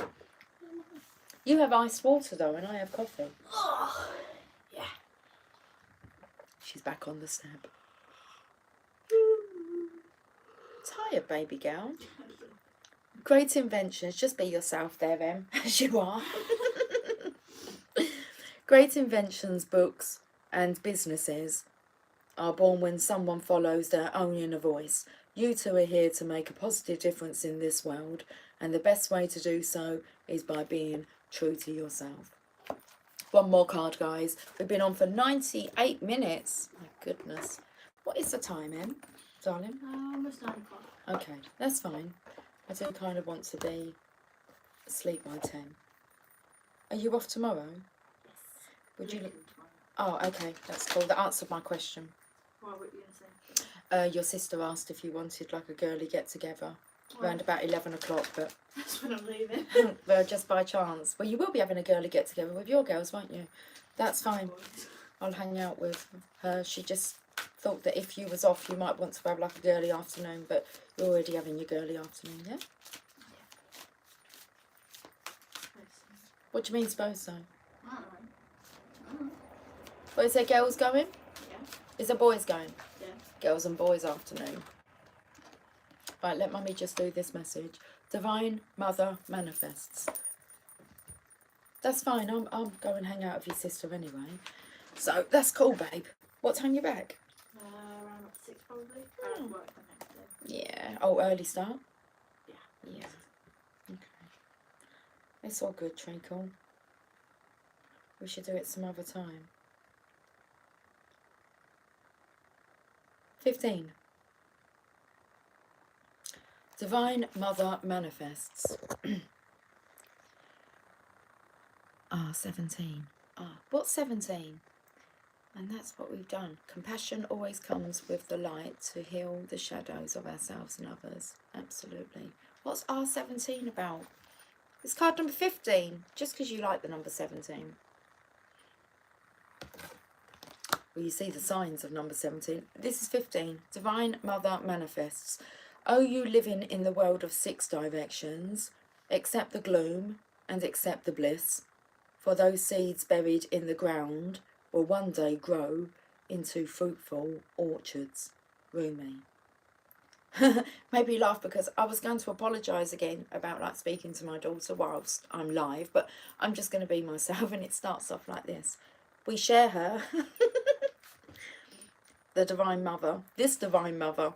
You have iced water though, and I have coffee. Oh, yeah. She's back on the step. Tired, baby girl. Great inventions. Just be yourself there, Em, as you are. Great inventions, books, and businesses are born when someone follows their own inner voice. You two are here to make a positive difference in this world, and the best way to do so is by being true to yourself. One more card, guys. We've been on for 98 minutes. My goodness. What is the time, Em, darling? Almost 9 o'clock. Okay, that's fine. I do kind of want to be asleep by 10. Are you off tomorrow? Yes. Would you? Leaving tomorrow. Oh, okay, that's cool. That answered my question. What were you going to say? Your sister asked if you wanted like a girly get together Well, around about 11 o'clock, but that's when I'm leaving. well, just by chance. Well, you will be having a girly get together with your girls, won't you? That's fine. Boys. I'll hang out with her. She just thought that if you was off, you might want to have like a girly afternoon, but you're already having your girly afternoon, yeah? What do you mean, suppose so? I don't know. Well, is there girls going? Yeah. Is there boys going? Yeah. Girls and boys afternoon. Right, let Mummy just do this message. Divine Mother manifests. That's fine. I'll go and hang out with your sister anyway. So that's cool, babe. What time you back? Around 6 probably. Oh. I work the next day. Yeah. Oh, early start. Yeah. Yeah. Okay. It's all good, Treacle. We should do it some other time. 15. Divine Mother manifests. 17. What's 17? And that's what we've done. Compassion always comes with the light to heal the shadows of ourselves and others. Absolutely. What's R17 about? It's card number 15, just because you like the number 17. Well, you see the signs of number 17. This is 15. Divine Mother manifests. Oh, you living in the world of 6 directions, accept the gloom and accept the bliss. For those seeds buried in the ground will one day grow into fruitful orchards. Rumi. Maybe laugh because I was going to apologise again about like speaking to my daughter whilst I'm live, but I'm just going to be myself, and it starts off like this. We share her. the Divine Mother, this Divine Mother,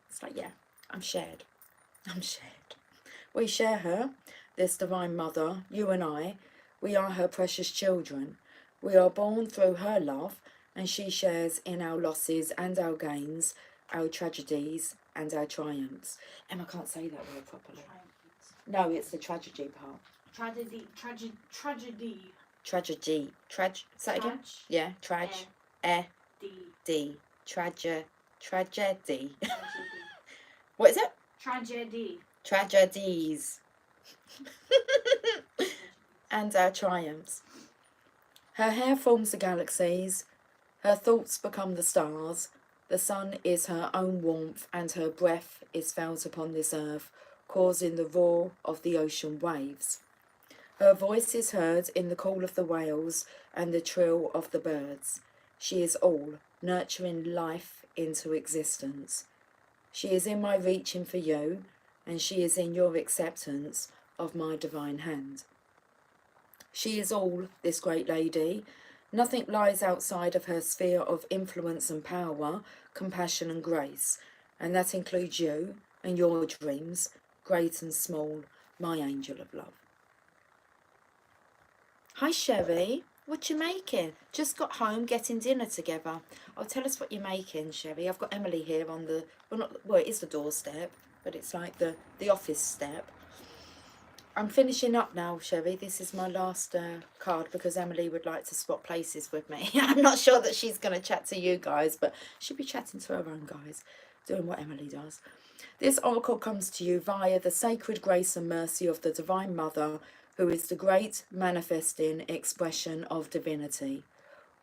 it's like, yeah, I'm shared. I'm shared. We share her, this Divine Mother, you and I. We are her precious children. We are born through her love, and she shares in our losses and our gains, our tragedies and our triumphs. Emma can't say that word properly. No, it's the tragedy part. Tragedy. Tragedy. Is that again? Trage. Yeah, D. Tragedy. Tragedy. What is it? Tragedy. Tragedies. And our triumphs. Her hair forms the galaxies, her thoughts become the stars, the sun is her own warmth, and her breath is felt upon this earth, causing the roar of the ocean waves. Her voice is heard in the call of the whales and the trill of the birds. She is all, nurturing life into existence. She is in my reaching for you, and she is in your acceptance of my divine hand. She is all, this great lady. Nothing lies outside of her sphere of influence and power, compassion and grace, and that includes you and your dreams, great and small, my angel of love. Hi Sherry, what you making? Just got home, getting dinner together. Oh, tell us what you're making, Sherry. I've got Emily here on the, well, it is the doorstep, but it's like the office step. I'm finishing up now, Sherry. This is my last card because Emily would like to swap places with me. I'm not sure that she's going to chat to you guys, but she'll be chatting to her own guys, doing what Emily does. This oracle comes to you via the sacred grace and mercy of the Divine Mother, who is the great manifesting expression of divinity.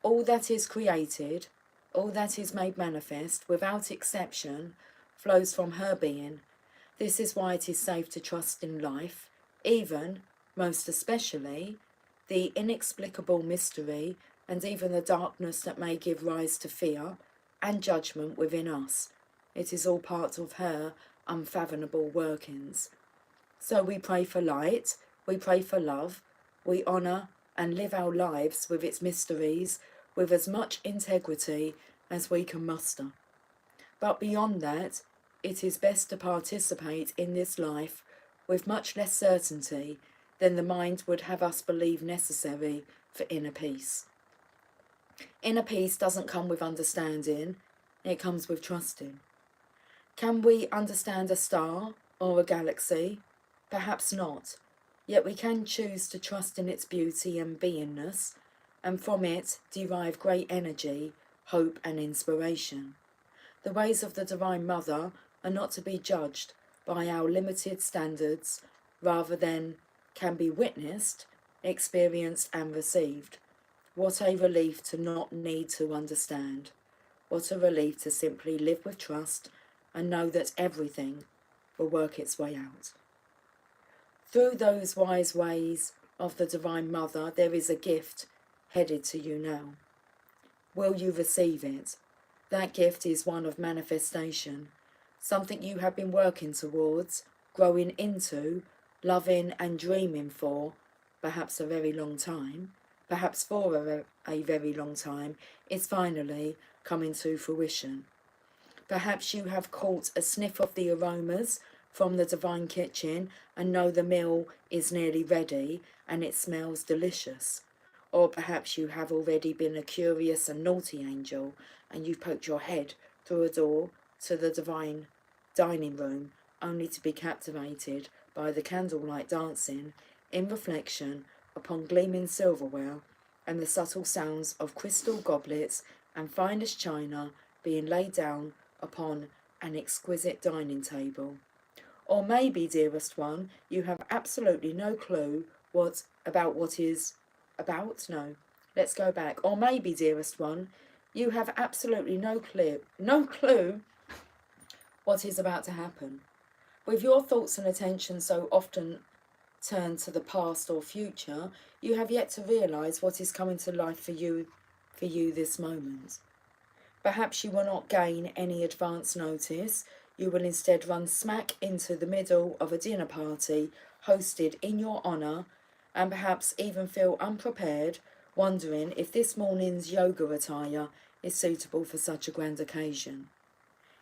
All that is created, all that is made manifest, without exception, flows from her being. This is why it is safe to trust in life, even, most especially, the inexplicable mystery and even the darkness that may give rise to fear and judgment within us. It is all part of her unfathomable workings. So we pray for light, we pray for love, we honour and live our lives with its mysteries with as much integrity as we can muster. But beyond that, it is best to participate in this life with much less certainty than the mind would have us believe necessary for inner peace. Inner peace doesn't come with understanding, it comes with trusting. Can we understand a star or a galaxy? Perhaps not, yet we can choose to trust in its beauty and beingness, and from it derive great energy, hope and inspiration. The ways of the Divine Mother are not to be judged by our limited standards, rather than can be witnessed, experienced and received. What a relief to not need to understand. What a relief to simply live with trust and know that everything will work its way out. Through those wise ways of the Divine Mother, there is a gift headed to you now. Will you receive it? That gift is one of manifestation, something you have been working towards, growing into, loving and dreaming for, perhaps a very long time, perhaps for a very long time, is finally coming to fruition. Perhaps you have caught a sniff of the aromas from the divine kitchen and know the meal is nearly ready and it smells delicious. Or perhaps you have already been a curious and naughty angel and you've poked your head through a door to the divine dining room only to be captivated by the candlelight dancing in reflection upon gleaming silverware and the subtle sounds of crystal goblets and finest china being laid down upon an exquisite dining table. Or maybe, dearest one, you have absolutely no clue Or maybe, dearest one, you have absolutely no clue what is about to happen. With your thoughts and attention so often turned to the past or future, you have yet to realise what is coming to life for you this moment. Perhaps you will not gain any advance notice. You will instead run smack into the middle of a dinner party hosted in your honour, and perhaps even feel unprepared, wondering if this morning's yoga attire is suitable for such a grand occasion.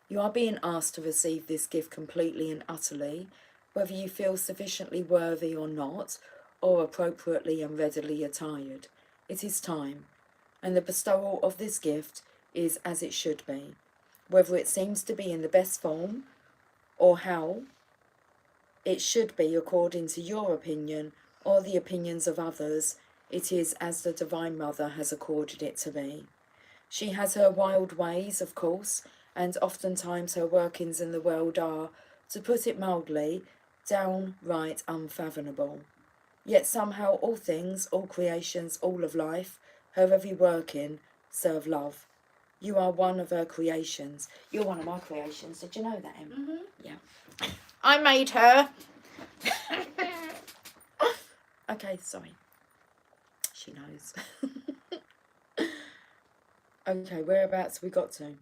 You are being asked to receive this gift completely and utterly, whether you feel sufficiently worthy or not, or appropriately and readily attired. It is time, and the bestowal of this gift is as it should be, whether it seems to be in the best form, or how it should be according to your opinion or the opinions of others. It is as the Divine Mother has accorded it to be. She has her wild ways, of course, and oftentimes her workings in the world are, to put it mildly, downright unfathomable. Yet somehow all things, all creations, all of life, her every working, serve love. You are one of her creations. You're one of my creations. Did you know that, Em? Mm-hmm. Yeah. I made her. Okay, sorry. She knows. Okay, whereabouts we got to?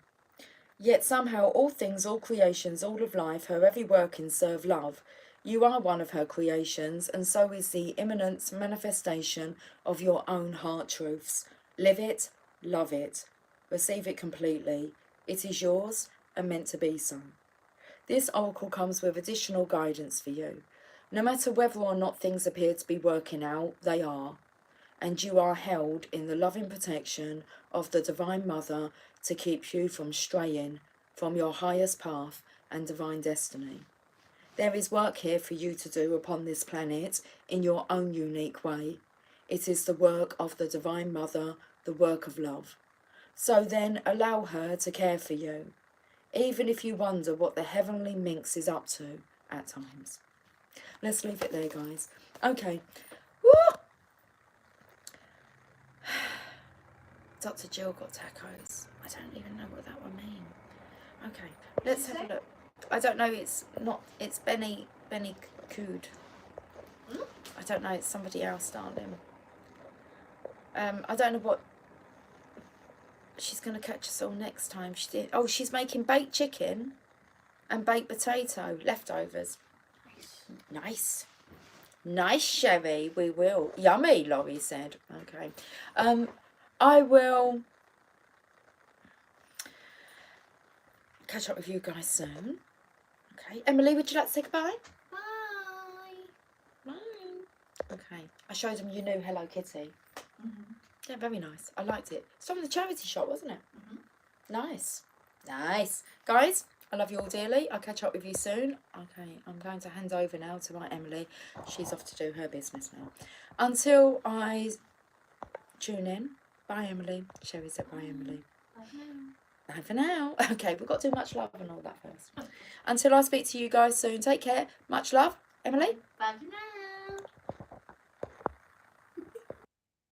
Yet somehow all things, all creations, all of life, her every working serve love. You are one of her creations, and so is the imminent manifestation of your own heart truths. Live it, love it, receive it completely. It is yours and meant to be so. This oracle comes with additional guidance for you. No matter whether or not things appear to be working out, they are. And you are held in the loving protection of the Divine Mother to keep you from straying from your highest path and divine destiny. There is work here for you to do upon this planet in your own unique way. It is the work of the Divine Mother, the work of love. So then allow her to care for you, even if you wonder what the heavenly minx is up to at times. Let's leave it there, guys. Okay. Woo! Dr. Jill got tacos. I don't even know what that one means. Okay, let's have a look. I don't know, it's Benny Cood. I don't know, it's somebody else, darling. I don't know what she's going to catch us all next time. She did. Oh, she's making baked chicken and baked potato leftovers. Nice. Nice, Sherry. We will. Yummy, Laurie said. Okay. I will catch up with you guys soon. Okay. Emily, would you like to say goodbye? Bye. Bye. Okay. I showed them your new Hello Kitty. Mm-hmm. Yeah, very nice. I liked it. It's from the charity shop, wasn't it? Mm-hmm. Nice. Nice. Guys, I love you all dearly. I'll catch up with you soon. Okay, I'm going to hand over now to my Emily. She's off to do her business now. Until I tune in. Bye, Emily. Sherry said bye, Emily. Bye now. Bye for now. Okay, we've got to do much love and all that first. Until I speak to you guys soon, take care. Much love. Emily? Bye for now.